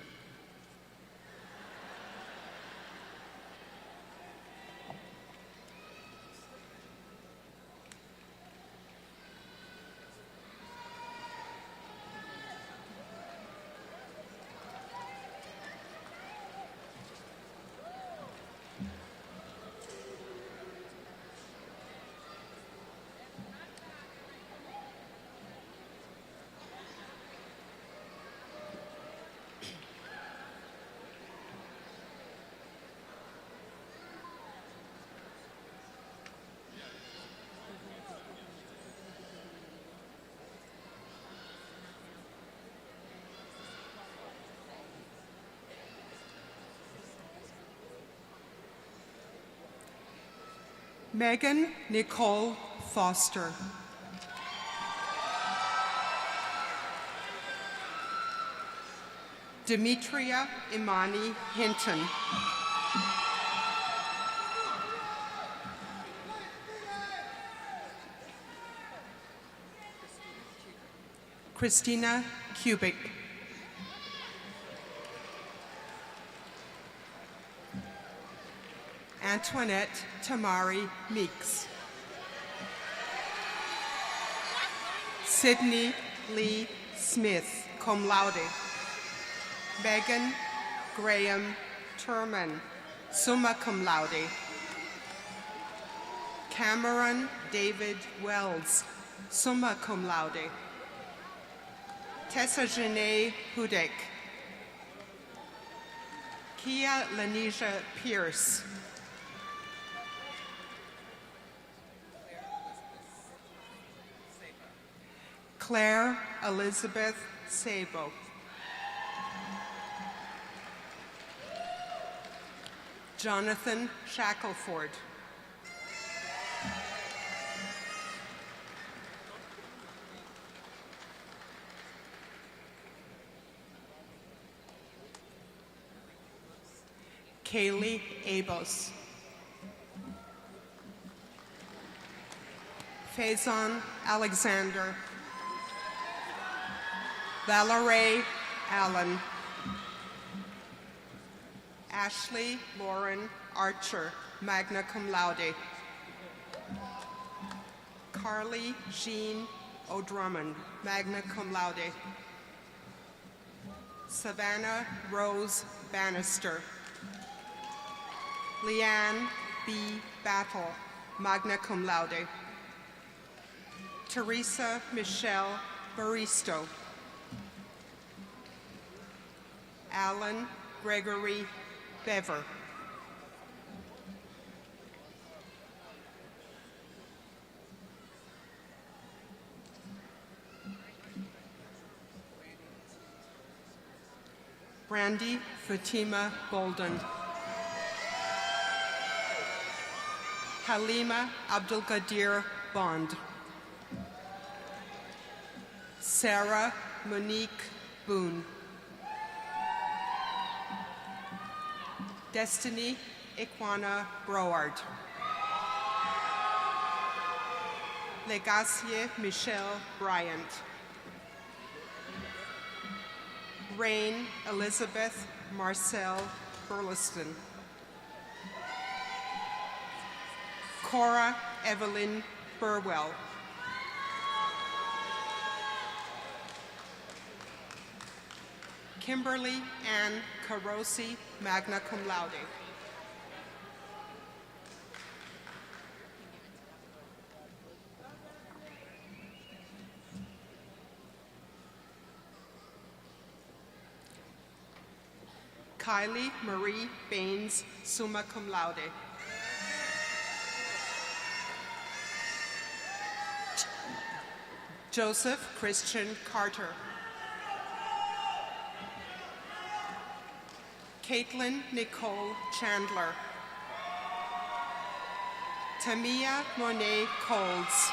S8: Megan Nicole Foster. Demetria Imani Hinton. Christina Kubik. Antoinette Tamari Meeks. Sydney Lee Smith, cum laude. Megan Graham Turman, summa cum laude. Cameron David Wells, summa cum laude. Tessa Janae Hudek. Kia Lanisha Pierce. Claire Elizabeth Sabo. Jonathan Shackelford. Kaylee Abos. Faison Alexander. Valerie Allen. Ashley Lauren Archer, magna cum laude. Carly Jean O'Drummond, magna cum laude. Savannah Rose Bannister. Leanne B. Battle, magna cum laude. Teresa Michelle Baristo. Alan Gregory Bever. Brandy Fatima Bolden. Halima Abdulkadir Bond. Sarah Monique Boone. Destiny Ikwana Broard. Legacie Michelle Bryant. Rain Elizabeth Marcel Burleson. Cora Evelyn Burwell. Kimberly Ann Carosi, magna cum laude. Kylie Marie Baines, summa cum laude. Joseph Christian Carter. Caitlin Nicole Chandler. Tamia Monet Coles.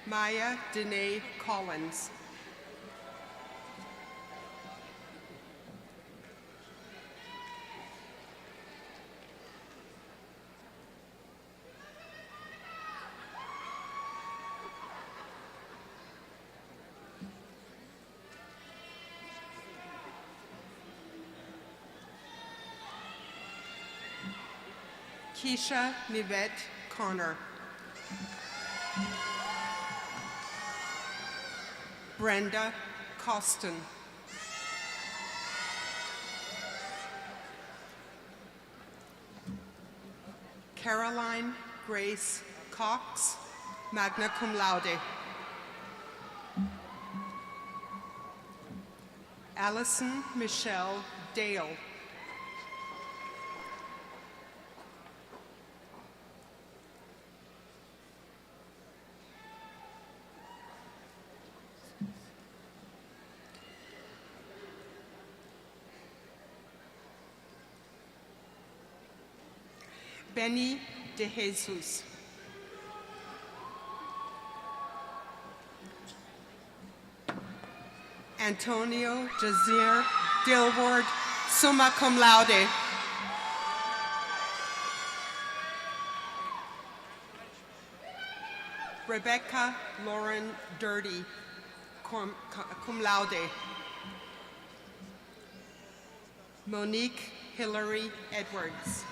S8: Maya Danae Collins. Keisha Nivette Connor. Brenda Costin. Caroline Grace Cox, magna cum laude. Allison Michelle Dale. Benny De Jesus. Antonio Jazir Dilward, summa cum laude. Rebecca Lauren Dirty, cum laude. Monique Hillary Edwards.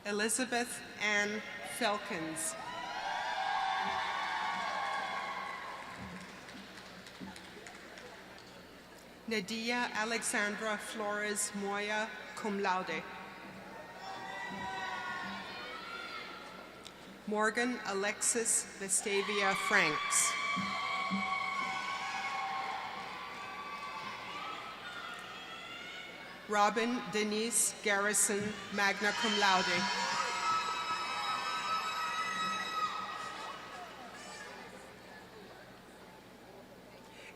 S8: Elizabeth Ann Felkins. Nadia Alexandra Flores Moya, cum laude. Morgan Alexis Vestavia Franks. Robin Denise Garrison, magna cum laude.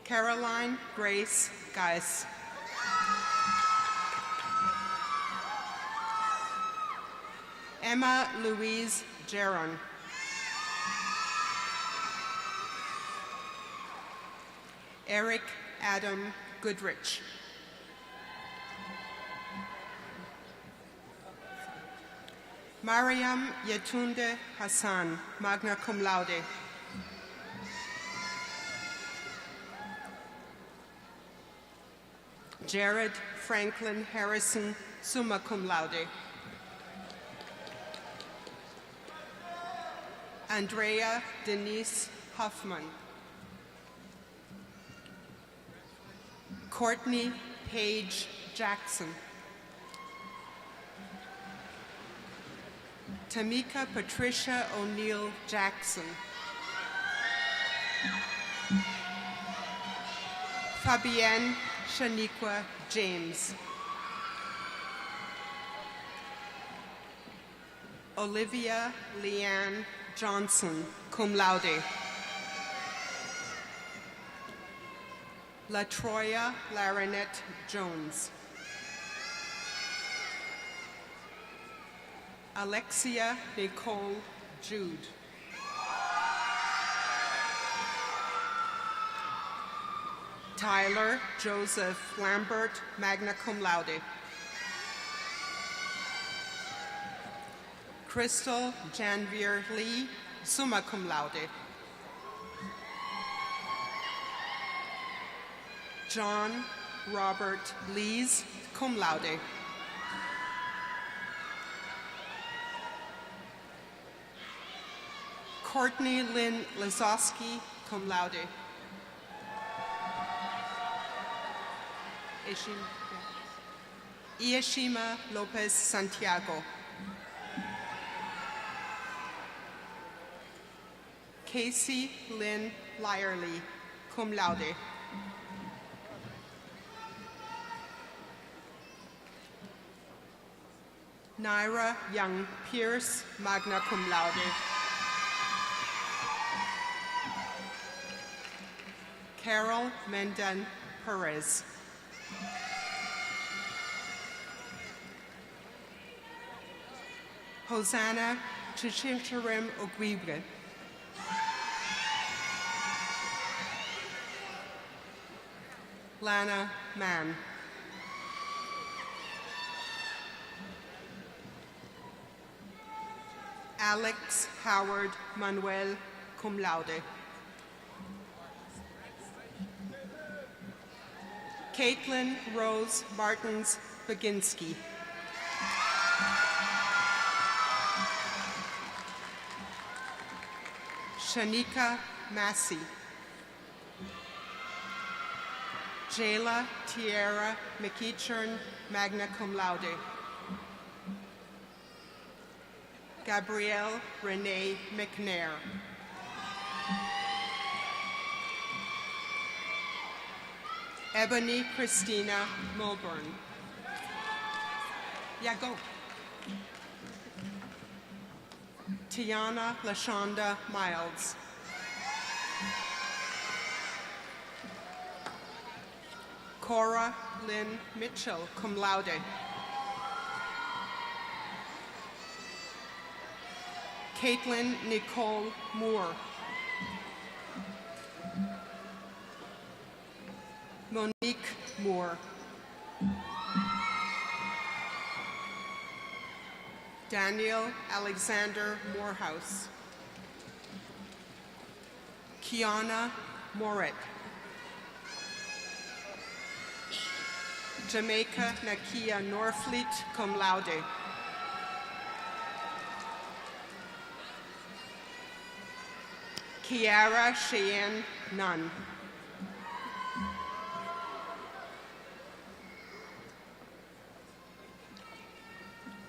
S8: Caroline Grace Geis. Emma Louise Jaron. Eric Adam Goodrich. Mariam Yetunde Hassan, magna cum laude. Jared Franklin Harrison, summa cum laude. Andrea Denise Huffman. Courtney Paige Jackson. Tamika Patricia O'Neill Jackson. Fabienne Shaniqua James. Olivia Leanne Johnson, cum laude. LaTroya Larinette Jones. Alexia Nicole Jude. Tyler Joseph Lambert, magna cum laude. Crystal Janvier Lee, summa cum laude. John Robert Lees, cum laude. Courtney Lynn Lazowski, cum laude. Iashima Lopez Santiago. Casey Lynn Lyerly, cum laude. Naira Young Pierce, magna cum laude. Carol Mendan Perez. Hosanna Chichimcharim Ogwibre. Lana Mann. Alex Howard Manuel, cum laude. Caitlin Rose Martins Baginski. Shanika Massey. Jayla Tierra McEachern, magna cum laude. Gabrielle Renee McNair. Ebony Christina Milburn. Yeah, go. Tiana LaShonda Miles. Cora Lynn Mitchell, cum laude. Caitlin Nicole Moore. Monique Moore. Daniel Alexander Morehouse. Kiana Moret. Jamaica Nakia Norfleet, cum laude. Kiara Cheyenne Nunn.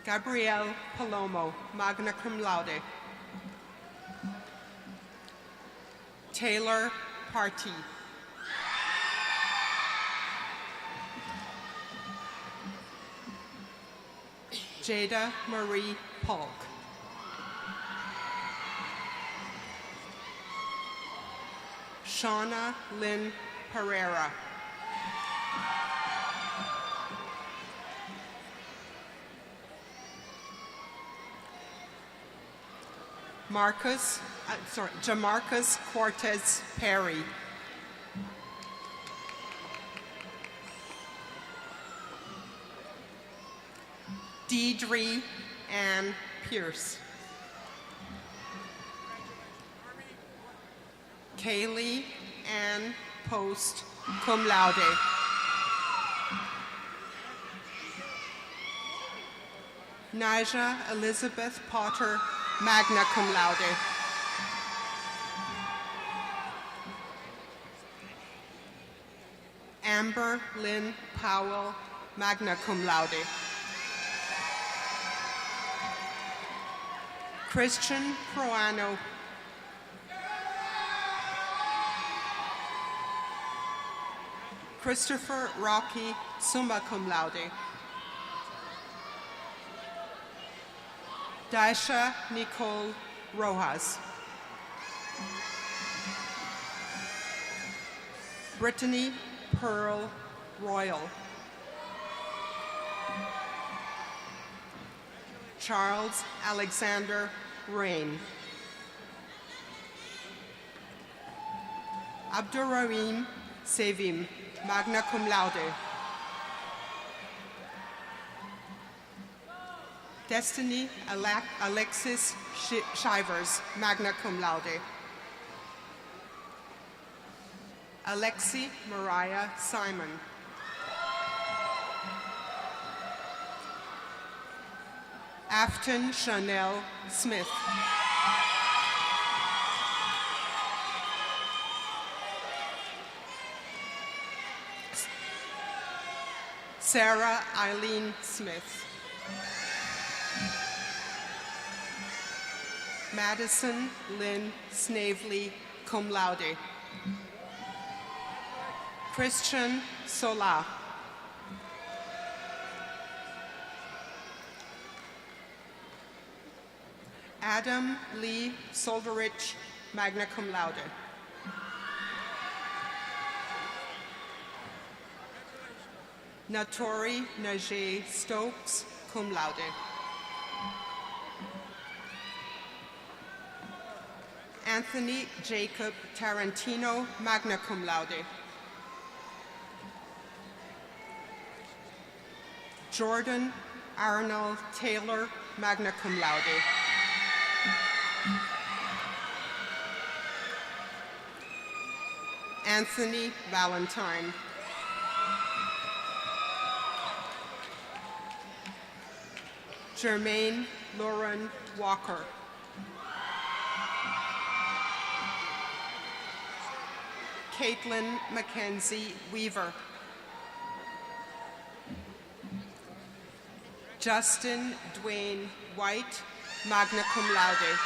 S8: Gabrielle Palomo, magna cum laude. Taylor Partee. Jada Marie Polk. Shauna Lynn Pereira. Jamarcus Cortez Perry. Deidre Ann Pierce. Kaylee Ann Post, cum laude. Naja Elizabeth Potter, magna cum laude. Amber Lynn Powell, magna cum laude. Christian Proano. Christopher Rocky, summa cum laude. Daisha Nicole Rojas. Brittany Pearl Royal. Charles Alexander Rain. Abdurrahim Sevim, magna cum laude. Destiny Alexis Shivers, magna cum laude. Alexi Mariah Simon. Afton Chanel Smith. Sarah Eileen Smith. Madison Lynn Snavely, cum laude. Christian Sola. Adam Lee Solderich, magna cum laude. Natori Najee Stokes, cum laude. Anthony Jacob Tarantino, magna cum laude. Jordan Arnold Taylor, magna cum laude. Anthony Valentine. Jermaine Lauren Walker. Caitlin Mackenzie Weaver. Justin Dwayne White, magna cum laude.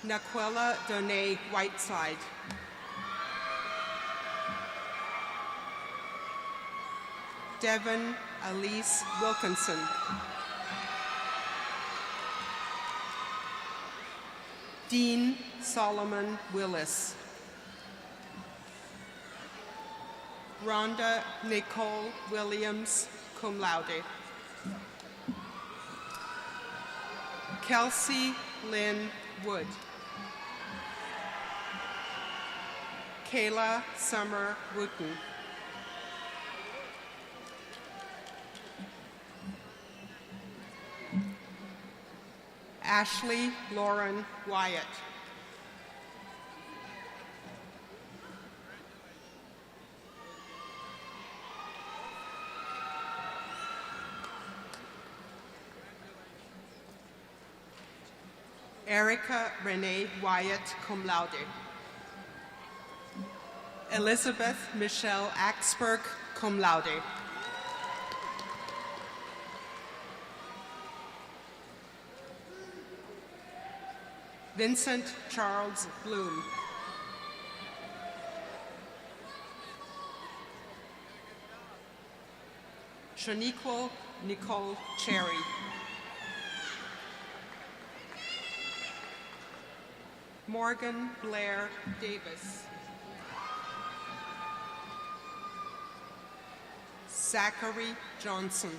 S8: Naquella Donay Whiteside. Devon Elise Wilkinson. Dean Solomon Willis. Rhonda Nicole Williams, cum laude. Kelsey Lynn Wood. Kayla Summer Wooten. Ashley Lauren Wyatt. Erica Renee Wyatt, cum laude. Elizabeth Michelle Axberg, cum laude. Vincent Charles Bloom. Shaniqua Nicole Cherry. Morgan Blair Davis. Zachary Johnson.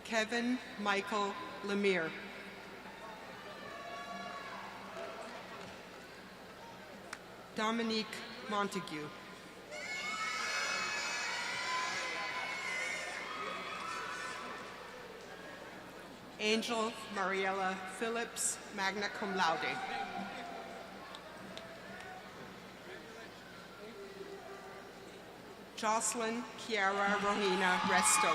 S8: Kevin Michael Lemire. Dominique Montague. Angel Mariella Phillips, magna cum laude. Jocelyn Kiara Rohina Resto.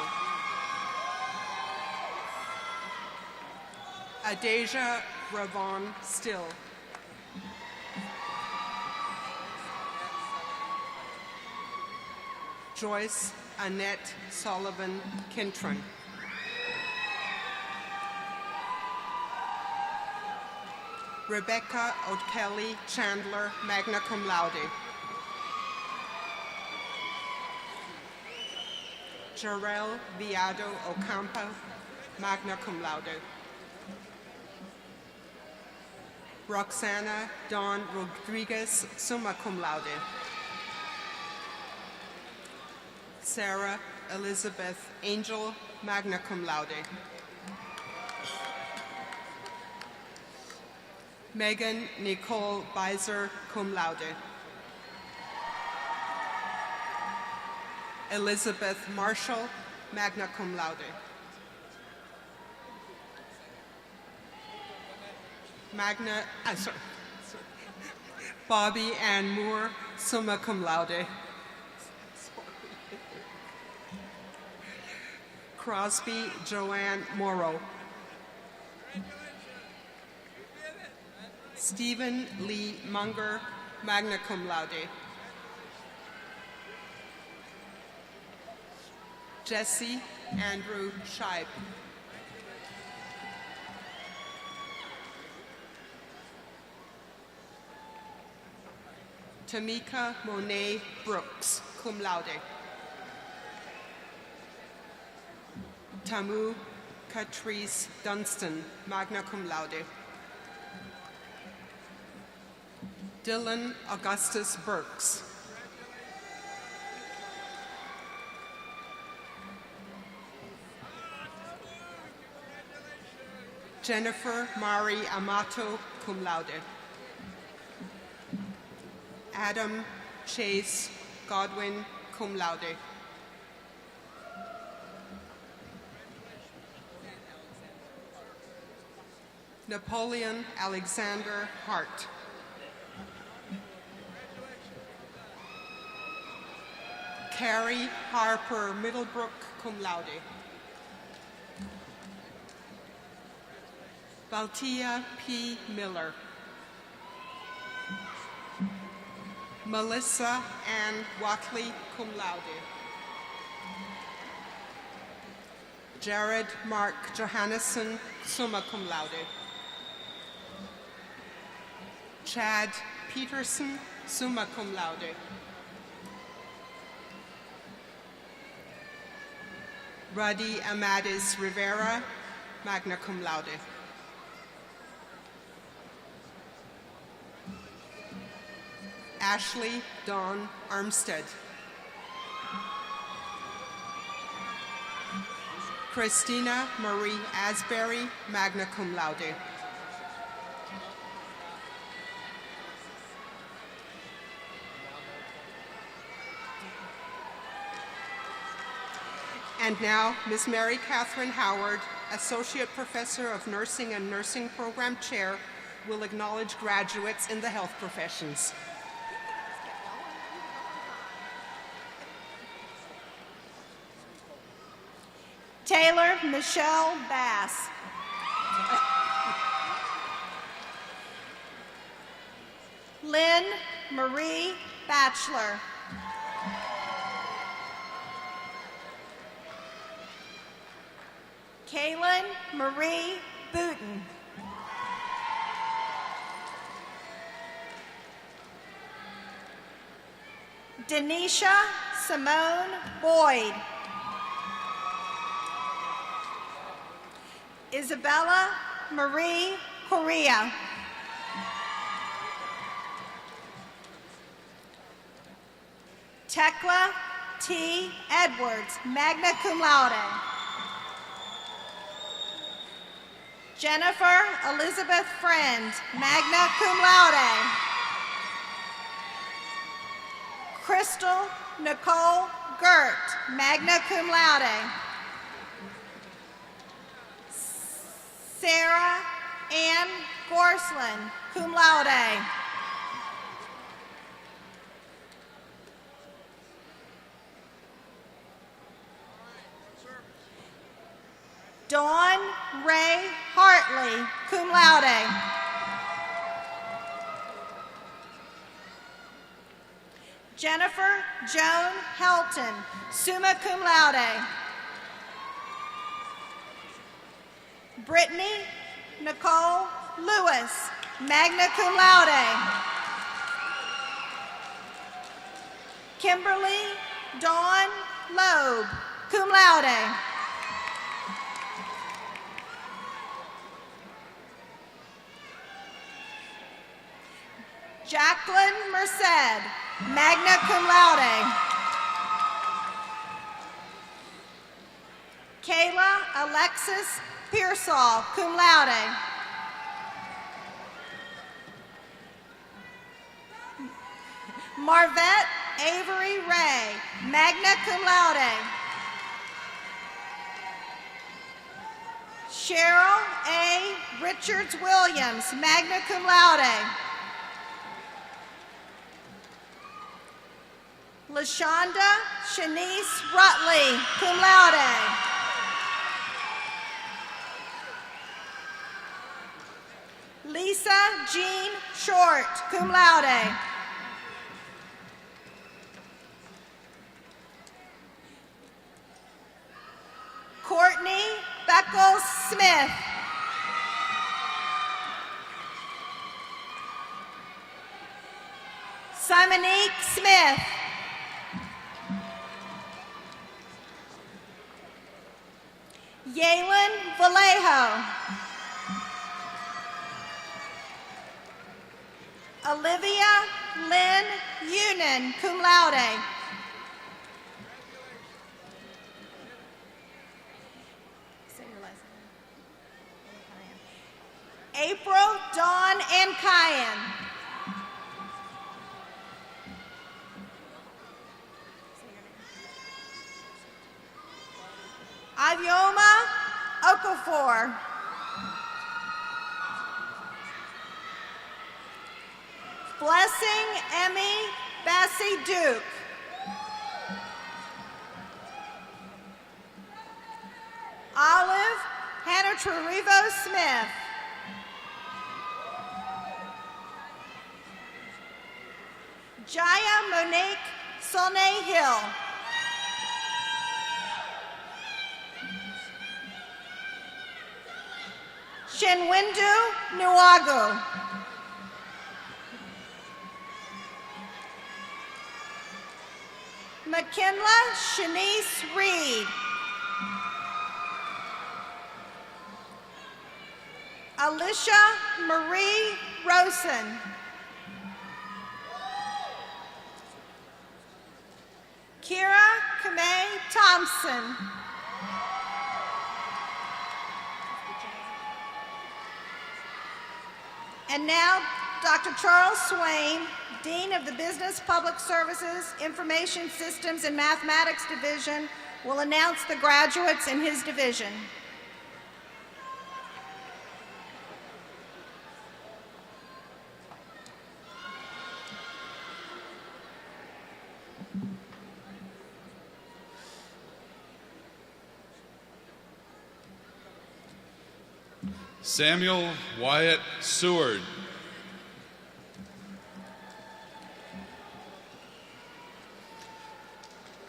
S8: Adeja Ravon Still. Joyce Annette Sullivan Kintron. Rebecca O'Kelly Chandler, magna cum laude. Jarrell Viado Ocampa, magna cum laude. Roxana Dawn Rodriguez, summa cum laude. Sarah Elizabeth Angel, magna cum laude. Megan Nicole Beiser, cum laude. Elizabeth Marshall, magna cum laude. Bobby Ann Moore, summa cum laude. Crosby Joanne Morrow. Stephen Lee Munger, magna cum laude. Jesse Andrew Scheib. Tamika Monet Brooks, cum laude. Tamu Catrice Dunstan, magna cum laude. Dylan Augustus Burks. Jennifer Mari Amato, cum laude. Adam Chase Godwin, cum laude. Napoleon Alexander Hart. Carrie Harper Middlebrook, cum laude. Baltia P. Miller. Melissa Ann Watley, cum laude. Jared Mark Johannesson, summa cum laude. Chad Peterson, summa cum laude. Ruddy Amadis Rivera, magna cum laude. Ashley Dawn Armstead. Christina Marie Asbury, magna cum laude. And now, Ms. Mary Catherine Howard, Associate Professor of Nursing and Nursing Program Chair, will acknowledge graduates in the health professions.
S9: Taylor Michelle Bass. Lynn Marie Batchelor. Kaylin Marie Booten. Denisha Simone Boyd. Isabella Marie Correa. Tekla T. Edwards, magna cum laude. Jennifer Elizabeth Friend, magna cum laude. Crystal Nicole Gert, magna cum laude. Sarah Ann Gorslin, cum laude. Dawn Ray Hartley, cum laude. Jennifer Joan Helton, summa cum laude. Brittany Nicole Lewis, magna cum laude. Kimberly Dawn Loeb, cum laude. Jacqueline Merced, magna cum laude. Kayla Alexis Pearsall, cum laude. Marvette Avery Ray, magna cum laude. Cheryl A. Richards Williams, magna cum laude. LaShonda Shanice Rutley, cum laude. Lisa Jean Short, cum laude. Courtney Beckles Smith. Simonique Smith. Yalen Vallejo. Olivia Lynn Unin, cum laude. Say your last name. April Dawn and Cayenne. Avioma Okafor. Blessing Emmy Bessie Duke. Trurivo Smith. Jaya Monique Solnay Hill. Shinwindu Nuagu. McKinla Shanice Reed. Alicia Marie Rosen. Kira Kamei Thompson. And now, Dr. Charles Swain, Dean of the Business, Public Services, Information Systems, and Mathematics Division, will announce the graduates in his division.
S10: Samuel Wyatt Seward.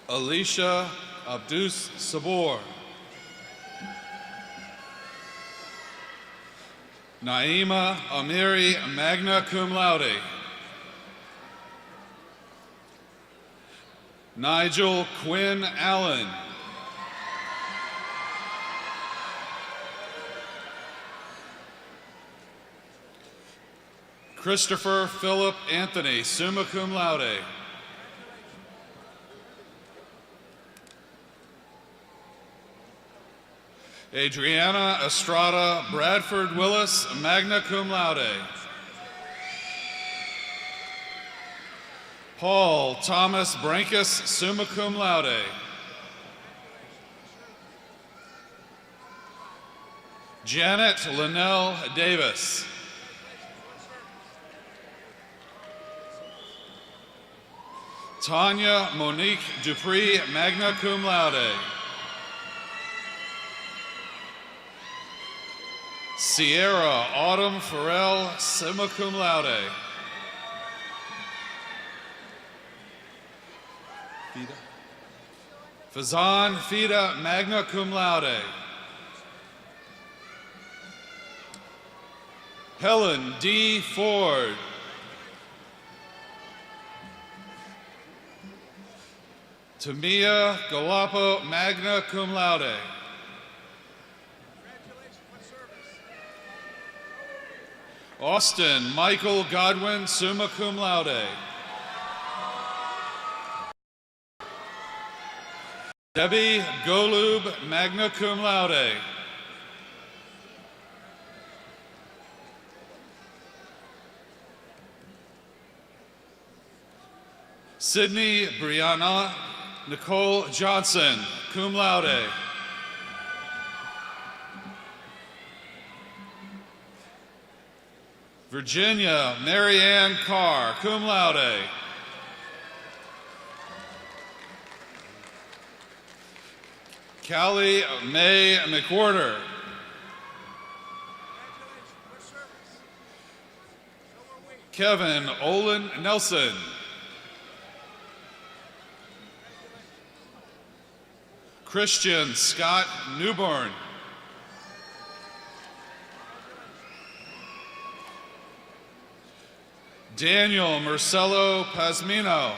S10: Alicia Abdus Sabor. Naima Amiri, magna cum laude. Nigel Quinn Allen. Christopher Philip Anthony, summa cum laude. Adriana Estrada Bradford Willis, magna cum laude. Paul Thomas Brankus, summa cum laude. Janet Linnell Davis. Tanya Monique Dupree, magna cum laude. Sierra Autumn Farrell, summa cum laude. Fazan Fida, magna cum laude. Helen D. Ford. Tamia Galapo, magna cum laude. Austin Michael Godwin, summa cum laude. Debbie Golub, magna cum laude. Sydney Brianna Nicole Johnson, cum laude. Virginia Marianne Carr, cum laude. Callie May McWhorter. Kevin Olin Nelson. Christian Scott Newborn. Daniel Marcelo Pazmino.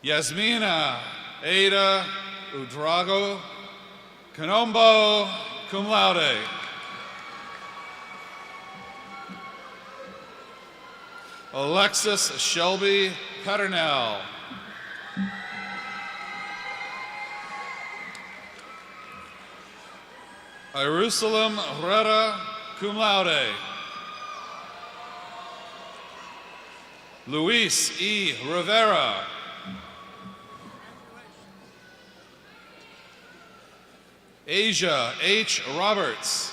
S10: Yasmina Ada Udrago Canombo, cum laude. Alexis Shelby Peternell. Jerusalem Retta, cum laude. Luis E. Rivera. Asia H. Roberts.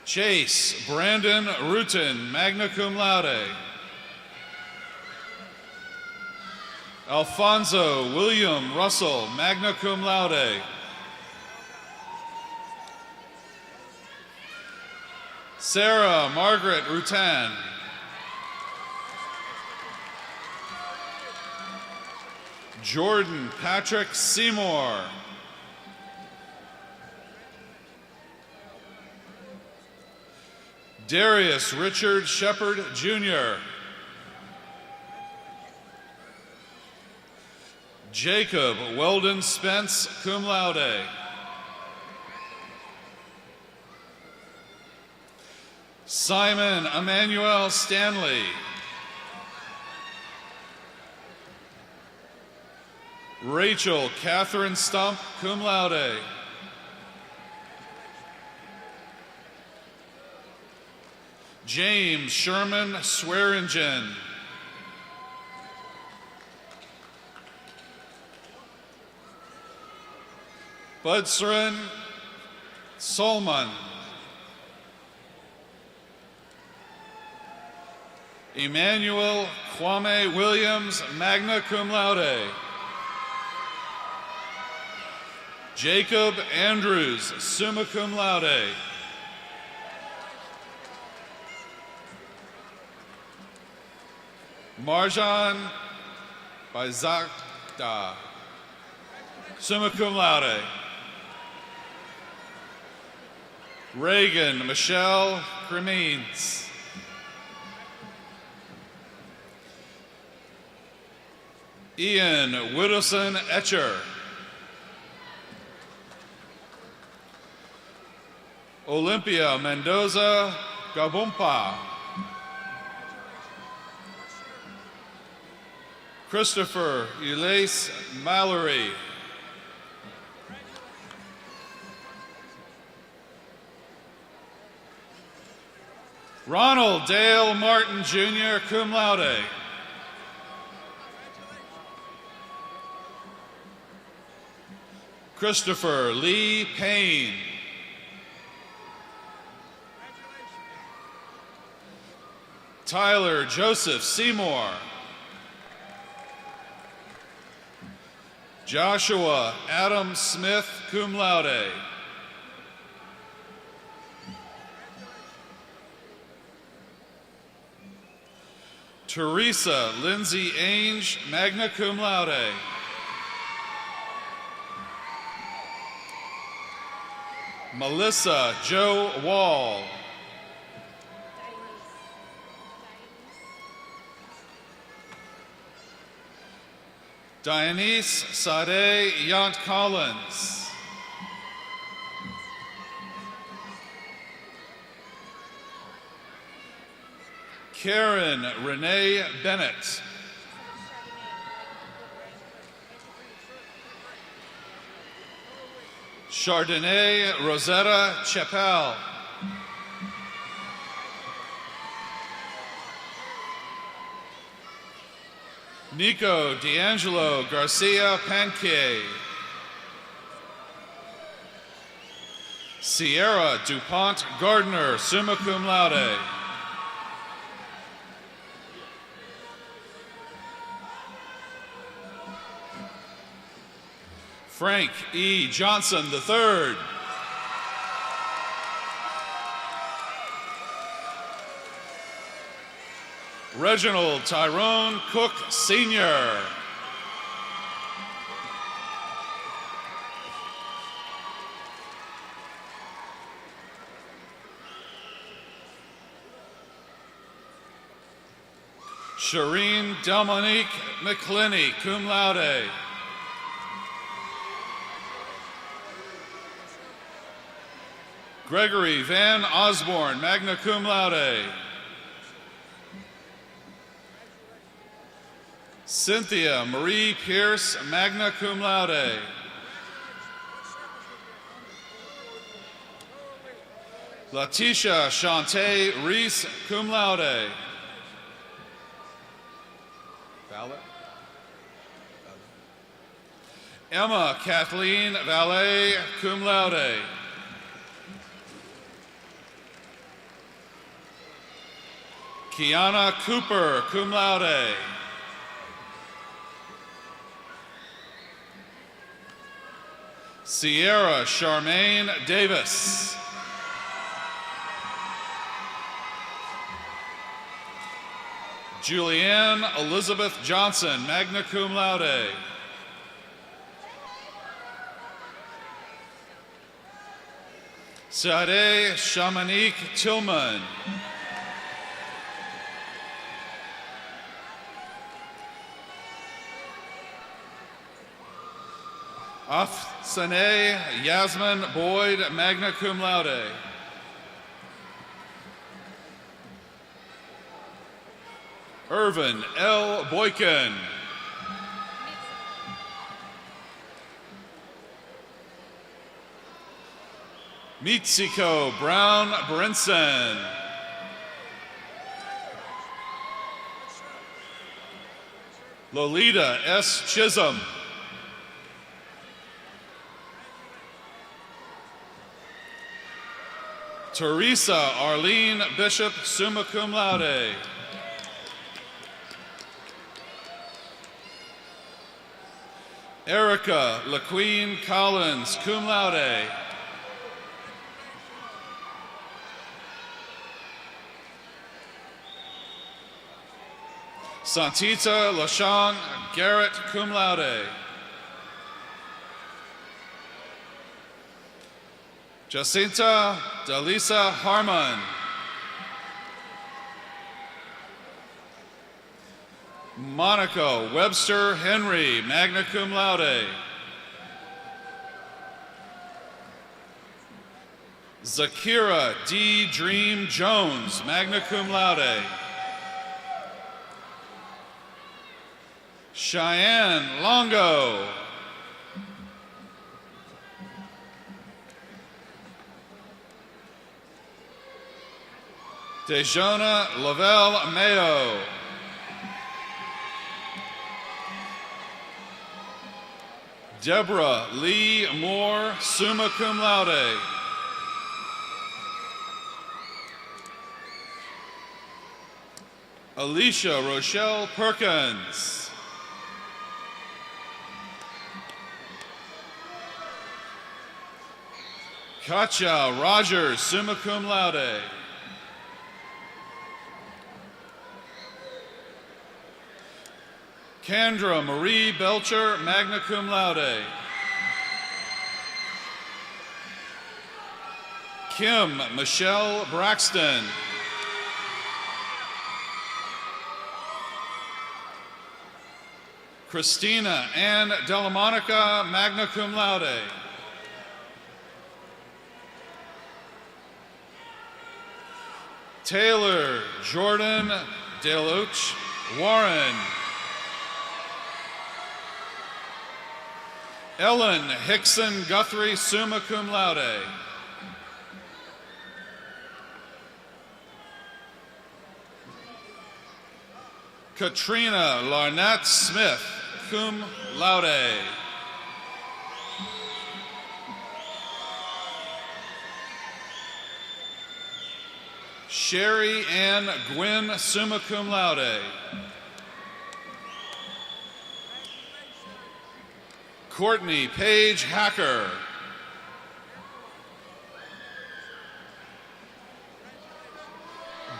S10: Chase Brandon Rutin, magna cum laude. Alfonso William Russell, magna cum laude. Sarah Margaret Rutan. Jordan Patrick Seymour. Darius Richard Shepard, Jr. Jacob Weldon Spence, cum laude. Simon Emmanuel Stanley. Rachel Catherine Stump, cum laude. James Sherman Swearingen. Budsrin Solman. Emmanuel Kwame Williams, magna cum laude. Jacob Andrews, summa cum laude. Marjan Baizakda, summa cum laude. Reagan Michelle Cremines. Ian Whittleson Etcher. Olympia Mendoza Gabumpa. Christopher Elace Mallory. Ronald Dale Martin Jr., cum laude. Christopher Lee Payne. Tyler Joseph Seymour. Joshua Adam Smith, cum laude. Teresa Lindsay Ainge, magna cum laude. Melissa Joe Wall. Dianese Sade Yant Collins. Karen Renee Bennett. Chardonnay Rosetta Chappelle. Nico D'Angelo Garcia Panque. Sierra DuPont Gardner, summa cum laude. Frank E. Johnson III. Reginald Tyrone Cook Sr. Shireen Delmonique McClinney, cum laude. Gregory Van Osborne, magna cum laude. Cynthia Marie Pierce, magna cum laude. Letitia Shantae Reese, cum laude. Ballot. Emma Kathleen Valet, cum laude. Kiana Cooper, cum laude. Sierra Charmaine Davis. Julianne Elizabeth Johnson, magna cum laude. Sade Shamanique Tillman. Afsane Yasmin Boyd, magna cum laude. Irvin L. Boykin. Mitsuko Brown Brinson. Lolita S. Chisholm. Teresa Arlene Bishop, summa cum laude. Erica LaQueen Collins, cum laude. Santita Lashong Garrett, cum laude. Jacinta Dalisa Harmon. Monica Webster Henry, magna cum laude. Zakira D. Dream Jones, magna cum laude. Cheyenne Longo. Dejona Lavelle Mayo. Deborah Lee Moore, summa cum laude. Alicia Rochelle Perkins. Katja Rogers, summa cum laude. Kendra Marie Belcher, magna cum laude. Kim Michelle Braxton. Christina Ann Delamonica, magna cum laude. Taylor Jordan Deluch Warren. Ellen Hickson Guthrie, summa cum laude. Katrina Larnett Smith, cum laude. Sherry Ann Gwynn, summa cum laude. Courtney Paige Hacker.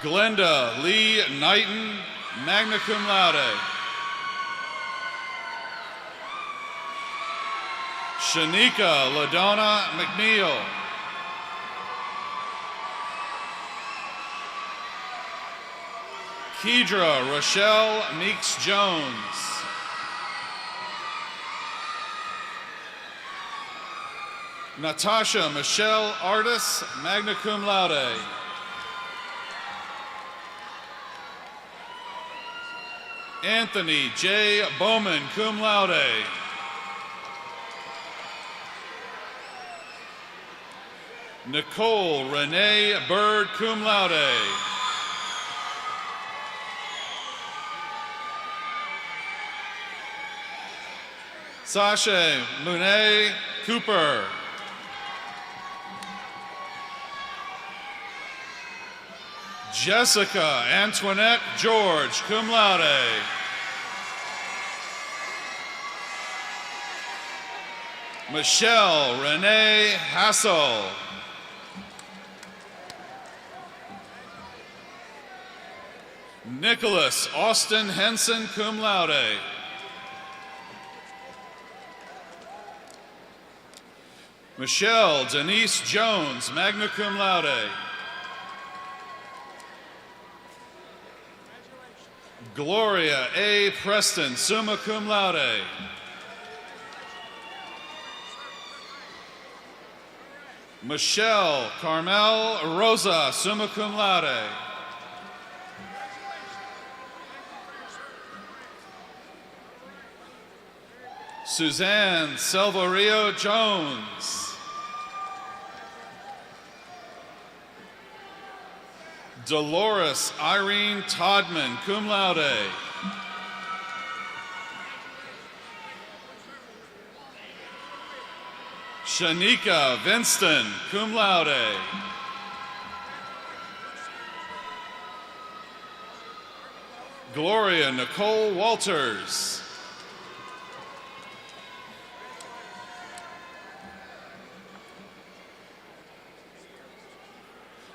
S10: Glenda Lee Knighton, magna cum laude. Shanika LaDonna McNeil. Kedra Rochelle Meeks Jones. Natasha Michelle Artis, magna cum laude. Anthony J. Bowman, cum laude. Nicole Renee Bird, cum laude. Sasha Monet Cooper. Jessica Antoinette George, cum laude. Michelle Renee Hassel. Nicholas Austin Henson, cum laude. Michelle Denise Jones, magna cum laude. Gloria A. Preston, summa cum laude. Michelle Carmel Rosa, summa cum laude. Suzanne Salvario Jones. Dolores Irene Todman, cum laude. Shanika Vinston, cum laude. Gloria Nicole Walters.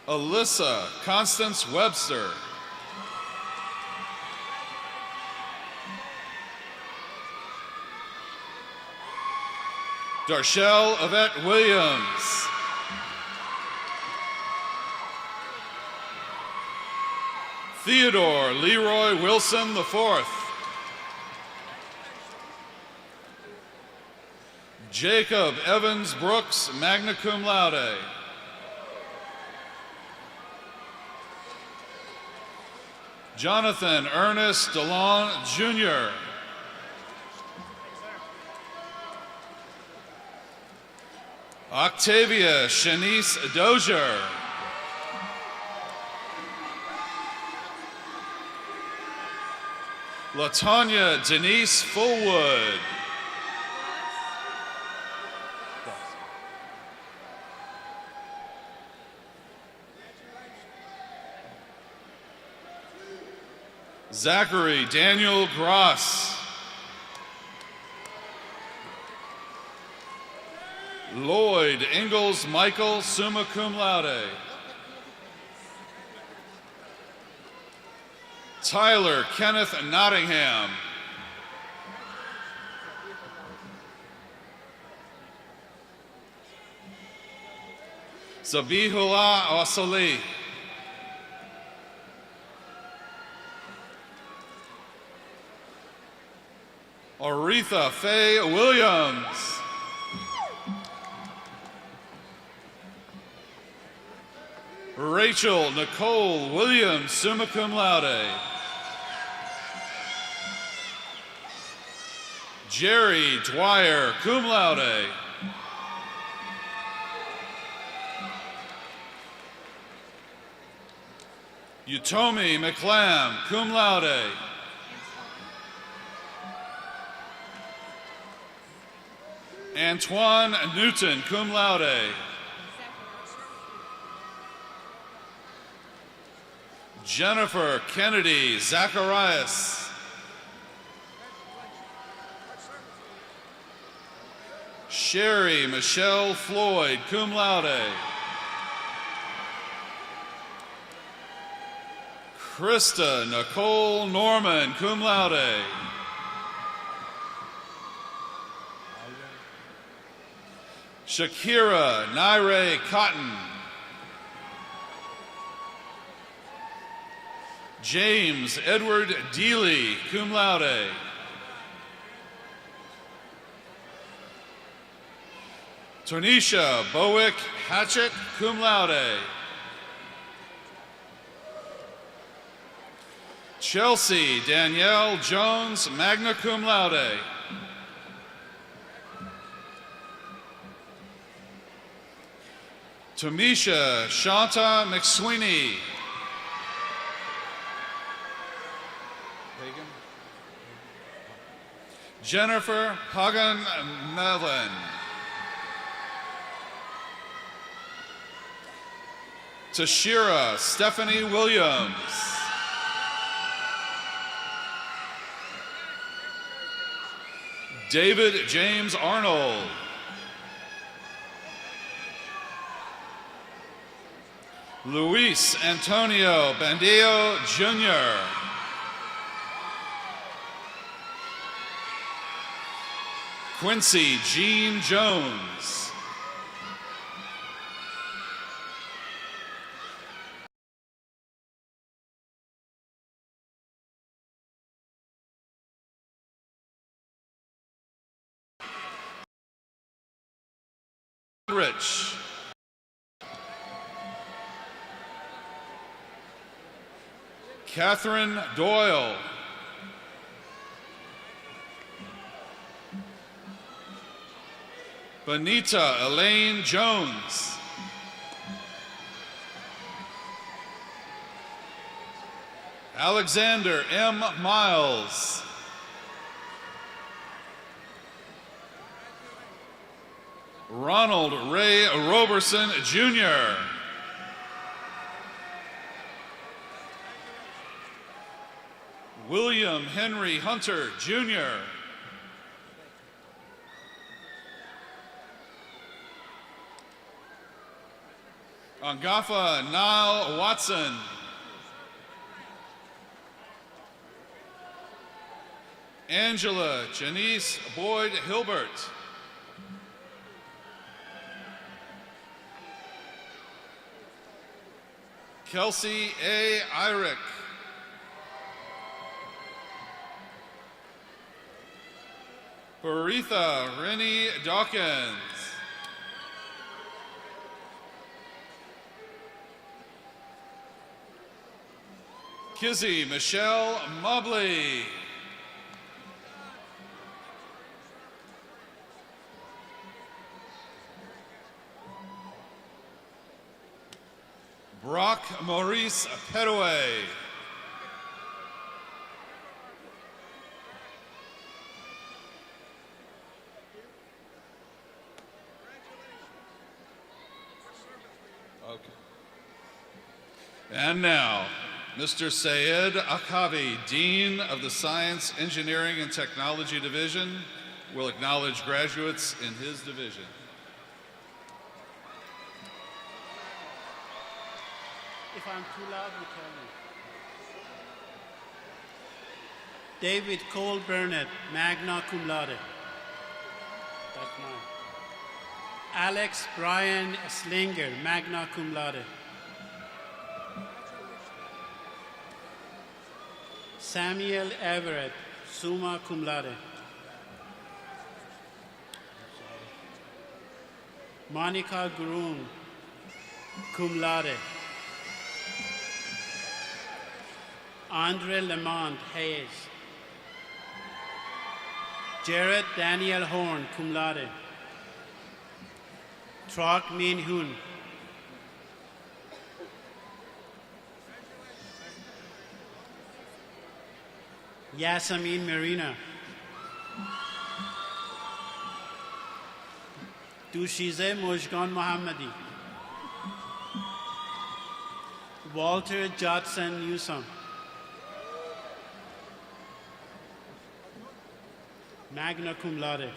S10: Alyssa Constance Webster. Darshelle Yvette Williams. Theodore Leroy Wilson IV. Jacob Evans Brooks, magna cum laude. Jonathan Ernest DeLong Jr. Octavia Shanice Dozier. Latanya Denise Fullwood. Zachary Daniel Gross. Lloyd Ingalls Michael, summa cum laude. Tyler Kenneth Nottingham. Zabihullah Asali. Aretha Faye Williams. Rachel Nicole Williams, summa cum laude. Jerry Dwyer, cum laude. Utomi McClam, cum laude. Antoine Newton, cum laude. Jennifer Kennedy Zacharias. Sherry Michelle Floyd, cum laude. Krista Nicole Norman, cum laude. Shakira Naire Cotton. James Edward Deely, cum laude. Tonisha Bowick Hatchett, cum laude. Chelsea Danielle Jones, magna cum laude. Tamisha Shanta McSweeney. Jennifer Hagan Melvin. Tashira Stephanie Williams. David James Arnold. Luis Antonio Bandillo, Jr. Quincy Jean Jones. Rich. Catherine Doyle. Benita Elaine Jones. Alexander M. Miles. Ronald Ray Roberson, Jr. William Henry Hunter, Jr. Angafa Nile Watson. Angela Janice Boyd Hilbert. Kelsey A. Irick. Baritha Rennie Dawkins. Kizzy Michelle Mobley. Brock Maurice Petaway. Okay. And now, Mr. Sayed Akavi, Dean of the Science, Engineering, and Technology Division, will acknowledge graduates in his division.
S11: If I'm too loud, you tell me. David Cole Burnett, magna cum laude. That's mine. Alex Brian Slinger, magna cum laude. Samuel Everett, summa cum laude. Monica Groom, cum laude. Andre Lamont Hayes. Jared Daniel Horn, cum laude. Troc Min Hun. Yasamin Marina. Dushize Mojgan Mohammadi. Walter Judson Newsom. Magna cum laude.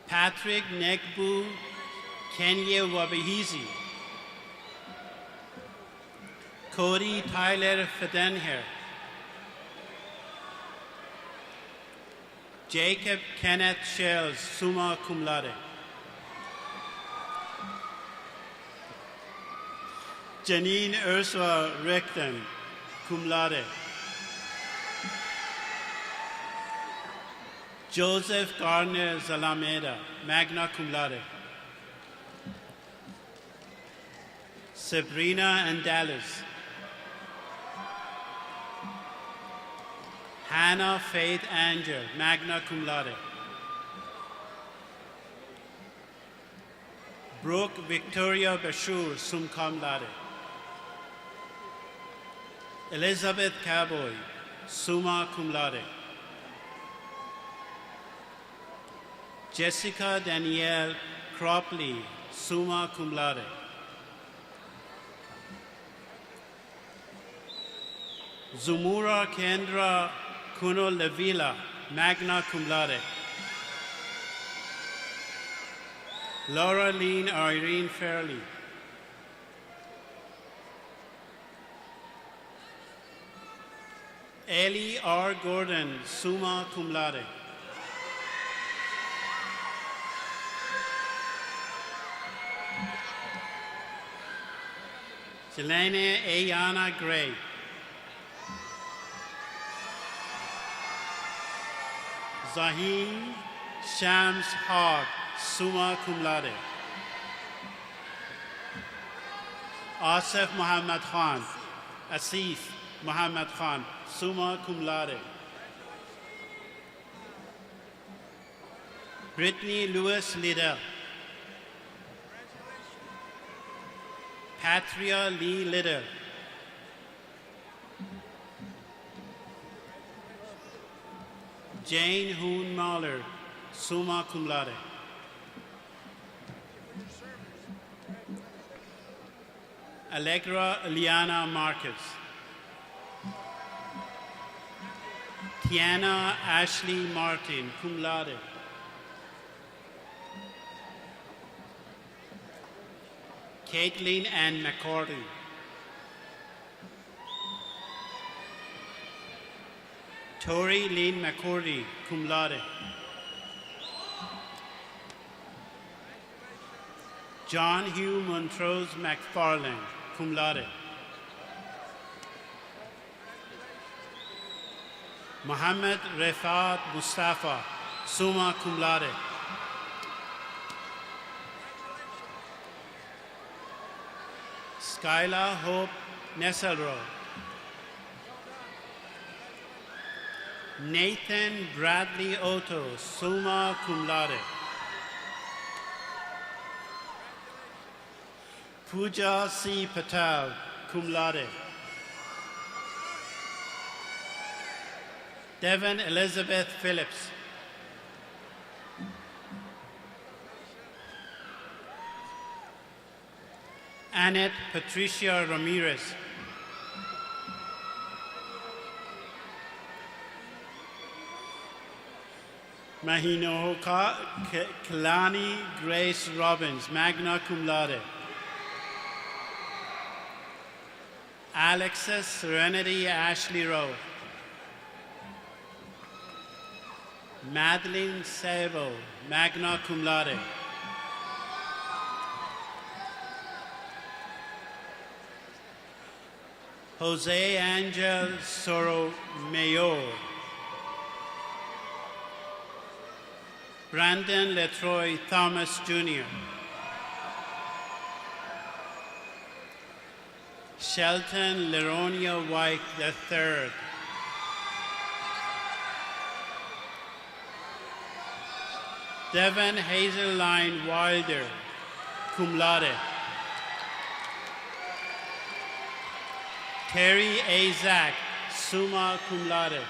S11: Patrick Nekbu Kenya Wabahizi. Cody Tyler Fedenher. Jacob Kenneth Shells, summa cum laude. Janine Ursula Recton, cum laude. Joseph Garner Zalameda, magna cum laude. Sabrina Andalis. Hannah Faith Angel, magna cum laude. Brooke Victoria Bashur, sum cum laude. Elizabeth Caboy, summa cum laude. Jessica Danielle Cropley, summa cum laude. Zumura Kendra Kuno Levila, magna cum laude. Laura Lean Irene Fairley. Ellie R. Gordon, summa cum laude. Jelena Ayana Gray. Zaheen Shams Haq, summa cum laude. Asif Muhammad Khan, Asif Muhammad Khan, summa cum laude. Brittany Lewis Liddell. Patria Lee Liddell. Jane Hoon Mahler, summa cum laude. Allegra Liana Marcus. Tiana Ashley Martin, cum laude. Caitlin Ann McCarty. Tori Lynn McCordy, cum laude. John Hugh Montrose McFarlane, cum laude. Mohammed Refat Mustafa, summa cum laude. Skyla Hope Nesselro. Nathan Bradley Otto, summa cum laude. Pooja C. Patel, cum laude. Devon Elizabeth Phillips. Annette Patricia Ramirez. Mahinohoka Kalani Grace Robbins, magna cum laude. Alexis Serenity Ashley Rowe. Madeline Savo, magna cum laude. Jose Angel Soromayor. Brandon Letroy Thomas Jr. Shelton Leronia White III. Devon Hazeline Wilder, cum laude. Terry A. Zack, summa cum laude.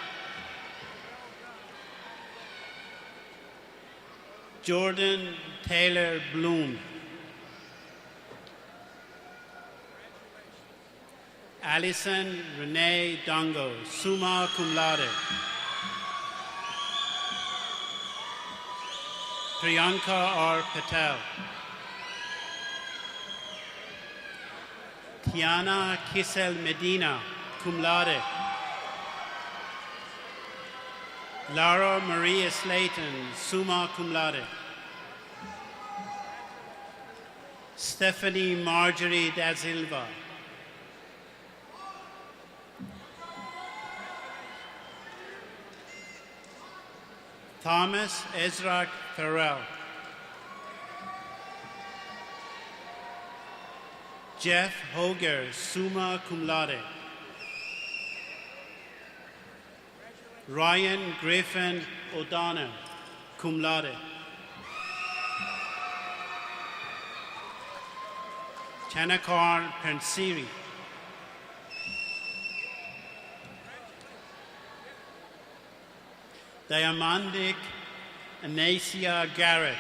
S11: Jordan Taylor Bloom. Allison Renee Dongo, summa cum laude. Priyanka R. Patel. Tiana Kisel Medina, cum laude. Lara Maria Slayton, summa cum laude. Stephanie Marjorie da Silva. Thomas Ezra Farrell. Jeff Hoger, summa cum laude. Ryan Griffin O'Donnell, cum laude. Chanakar Pansiri. Diamondic Anasia Garrett.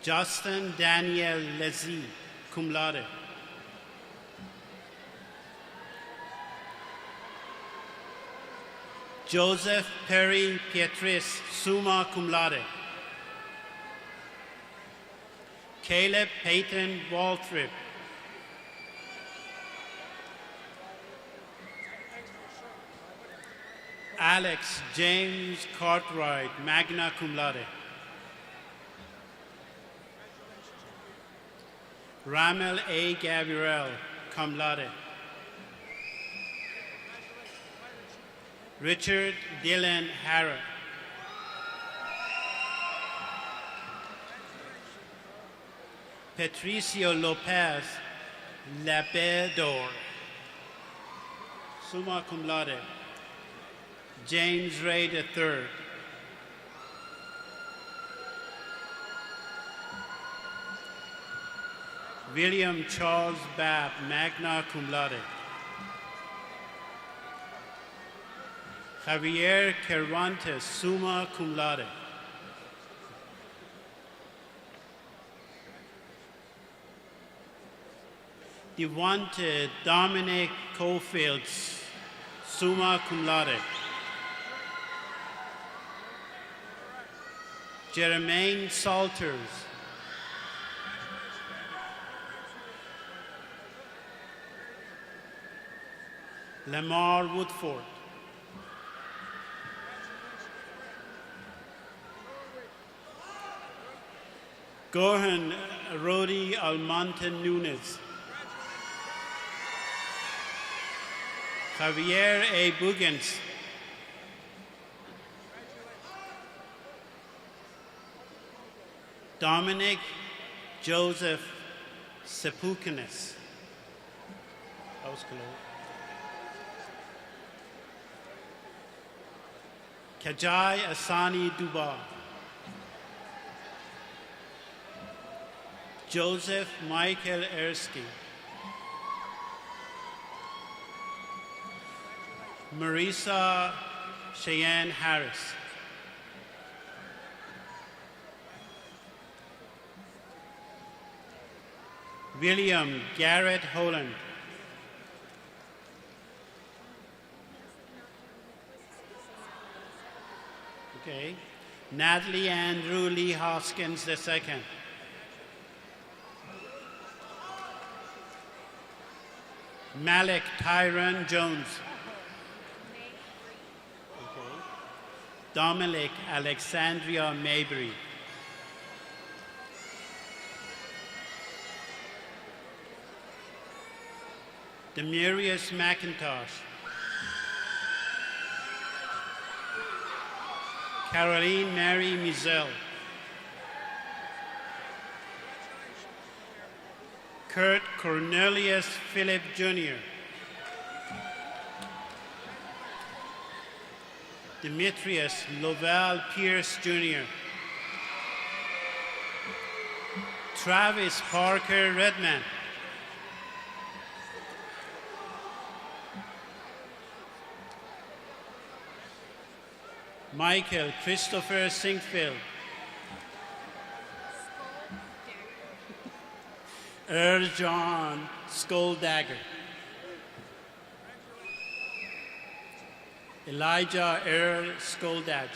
S11: Justin Daniel Lezzie, cum laude. Joseph Perry Pietris, summa cum laude. Caleb Peyton Waltrip. Alex James Cartwright, magna cum laude. Ramel A. Gabriel, cum laude. Richard Dylan Harrah. Patricio Lopez Labrador, summa cum laude. James Ray III. William Charles Babb, magna cum laude. Javier Cervantes, summa cum laude. Devonte Dominic Cofield, summa cum laude. Jermaine Salters. Lamar Woodford. Gohan Rodi Almonte Nunes. Javier A. Bugans. Dominic Joseph Sepukinis. That was close. Kajai Asani Duba. Joseph Michael Erskine. Marisa Cheyenne Harris. William Garrett Holland. Okay. Natalie Andrew Lee Hoskins II. Malik Tyron Jones. Okay. Dominic Alexandria Mabry. Demarius McIntosh. Caroline Mary Mizell. Kurt Cornelius Philip Jr. Demetrius Lovell Pierce Jr. Travis Parker Redman. Michael Christopher Sinkfield. Earl John Skolldagger. Elijah Earl Skolldagger.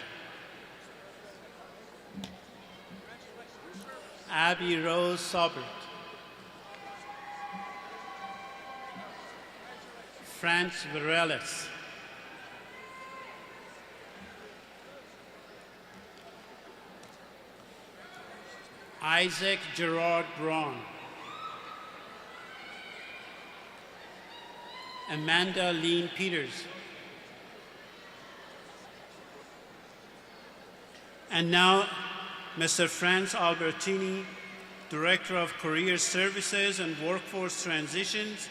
S11: Abby Rose Sobert. France Varelis. Isaac Gerard Braun. Amanda Lean Peters. And now, Mr. Franz Albertini, Director of Career Services and Workforce Transitions,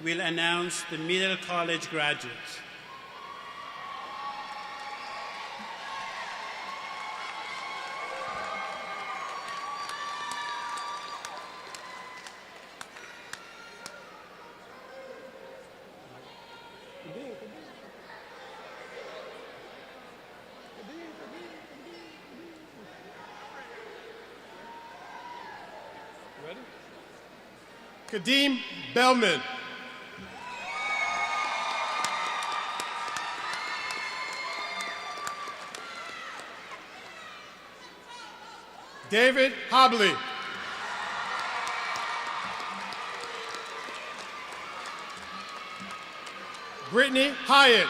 S11: will announce the middle college graduates.
S12: Kadeem Bellman. David Hobley. Brittany Hyatt.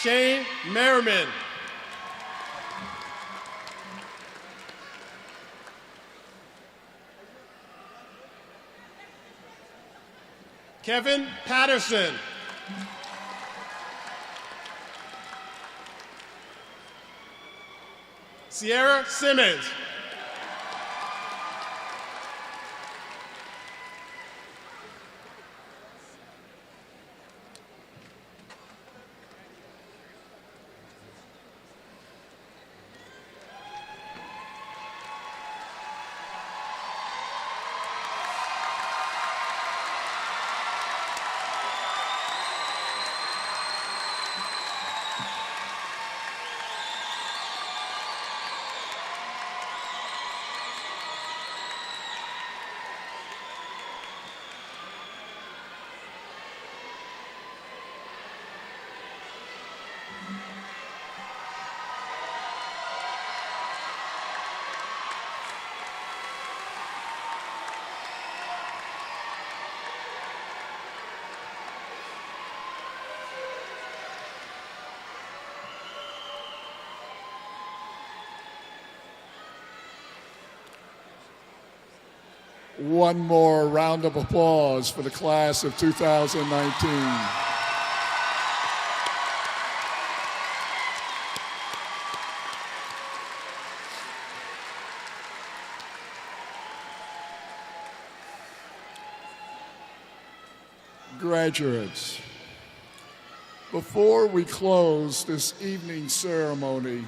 S12: Shane Merriman. Kevin Patterson. Sierra Simmons.
S2: One more round of applause for the class of 2019. Graduates, before we close this evening's ceremony,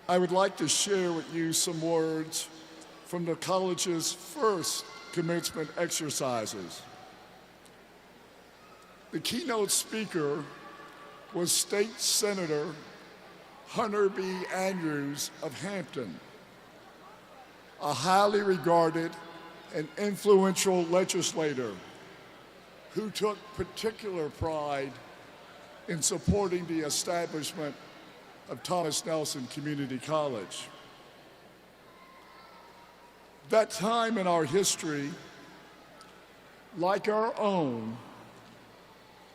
S2: I would like to share with you some words from the college's first commencement exercises. The keynote speaker was State Senator Hunter B. Andrews of Hampton, a highly regarded and influential legislator who took particular pride in supporting the establishment of Thomas Nelson Community College. That time in our history, like our own,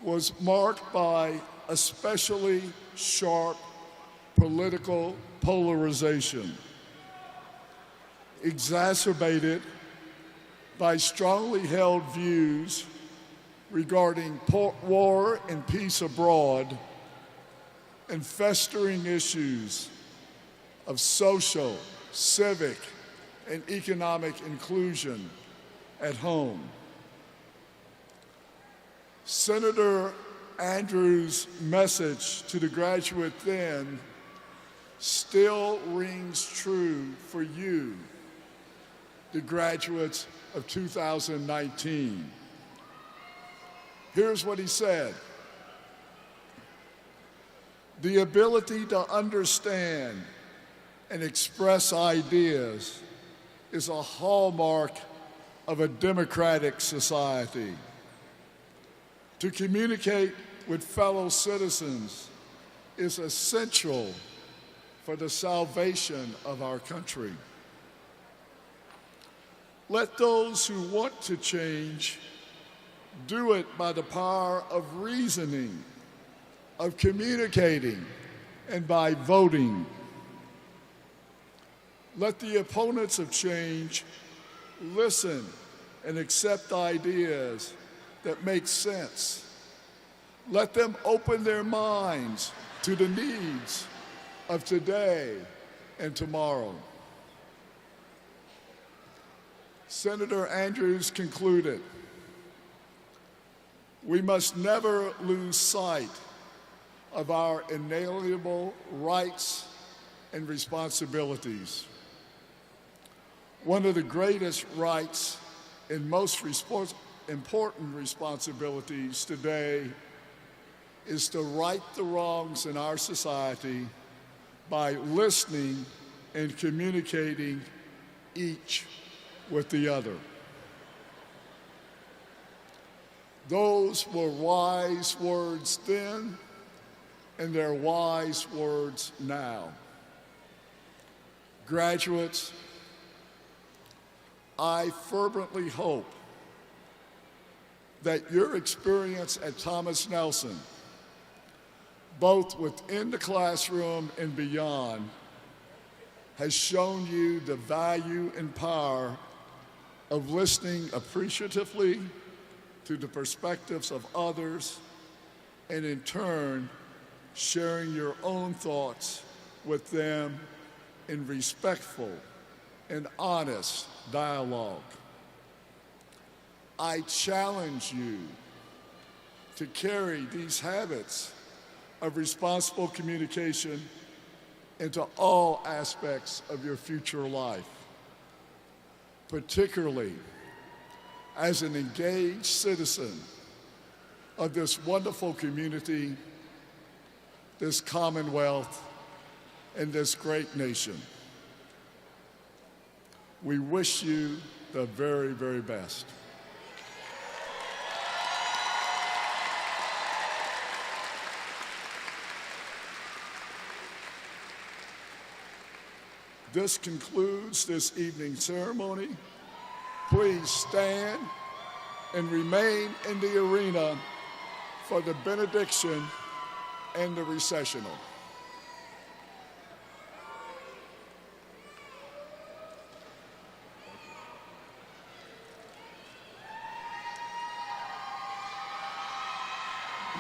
S2: was marked by especially sharp political polarization, exacerbated by strongly held views regarding war and peace abroad and festering issues of social, civic, and economic inclusion at home. Senator Andrews' message to the graduate then still rings true for you, the graduates of 2019. Here's what he said: the ability to understand and express ideas is a hallmark of a democratic society. To communicate with fellow citizens is essential for the salvation of our country. Let those who want to change do it by the power of reasoning, of communicating, and by voting. Let the opponents of change listen and accept ideas that make sense. Let them open their minds to the needs of today and tomorrow. Senator Andrews concluded, we must never lose sight of our inalienable rights and responsibilities. One of the greatest rights and most important responsibilities today is to right the wrongs in our society by listening and communicating each with the other. Those were wise words then, and they're wise words now. Graduates, I fervently hope that your experience at Thomas Nelson both within the classroom and beyond, has shown you the value and power of listening appreciatively to the perspectives of others, and in turn, sharing your own thoughts with them in respectful and honest dialogue. I challenge you to carry these habits of responsible communication into all aspects of your future life, particularly as an engaged citizen of this wonderful community, this Commonwealth, and this great nation. We wish you the very, very best. This concludes this evening's ceremony. Please stand and remain in the arena for the benediction and the recessional.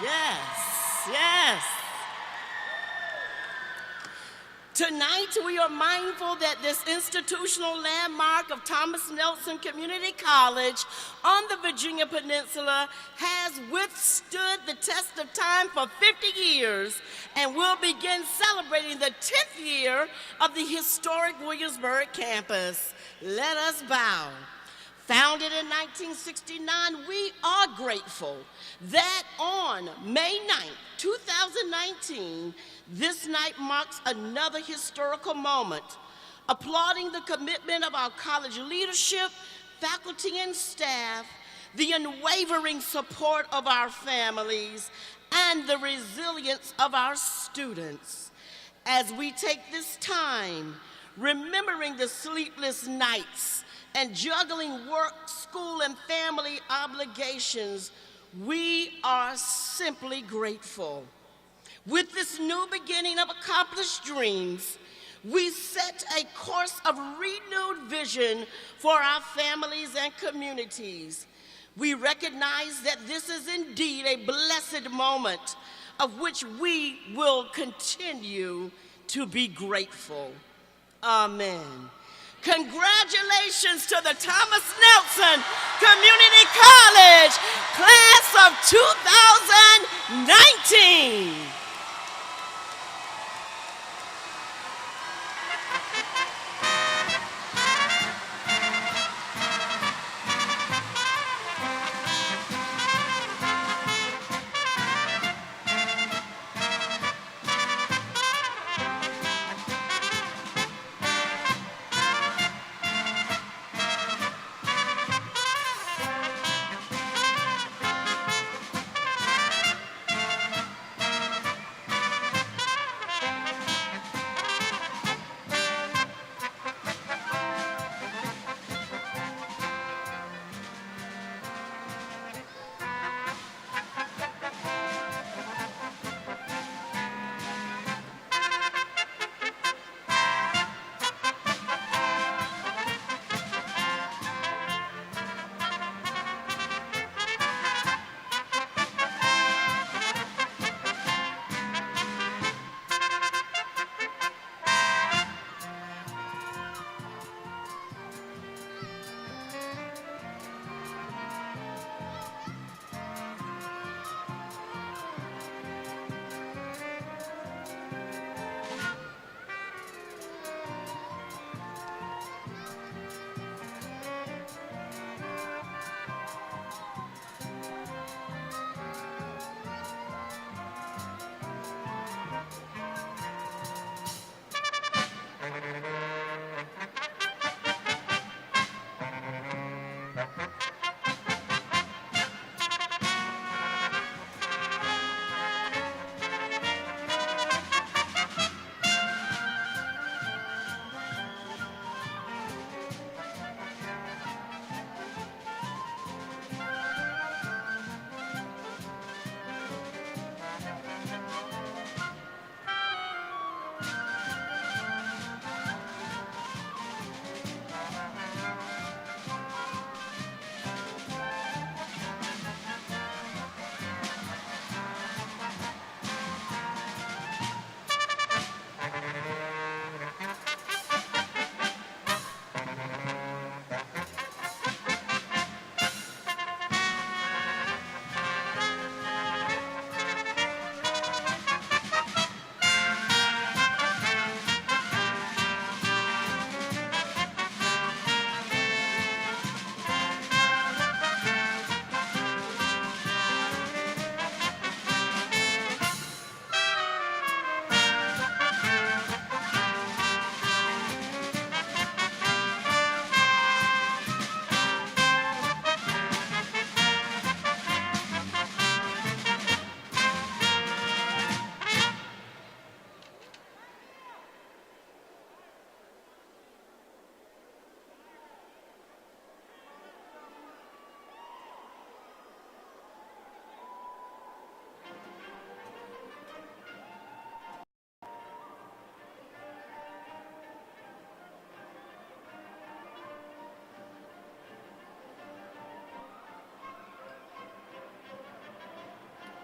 S1: Yes, yes. Tonight, we are mindful that this institutional landmark of Thomas Nelson Community College on the Virginia Peninsula has withstood the test of time for 50 years and will begin celebrating the 10th year of the historic Williamsburg campus. Let us bow. Founded in 1969, we are grateful that on May 9, 2019, this night marks another historical moment, applauding the commitment of our college leadership, faculty, and staff, the unwavering support of our families, and the resilience of our students. As we take this time, remembering the sleepless nights and juggling work, school, and family obligations, we are simply grateful. With this new beginning of accomplished dreams, we set a course of renewed vision for our families and communities. We recognize that this is indeed a blessed moment of which we will continue to be grateful. Amen. Congratulations to the Thomas Nelson Community College, class of 2019.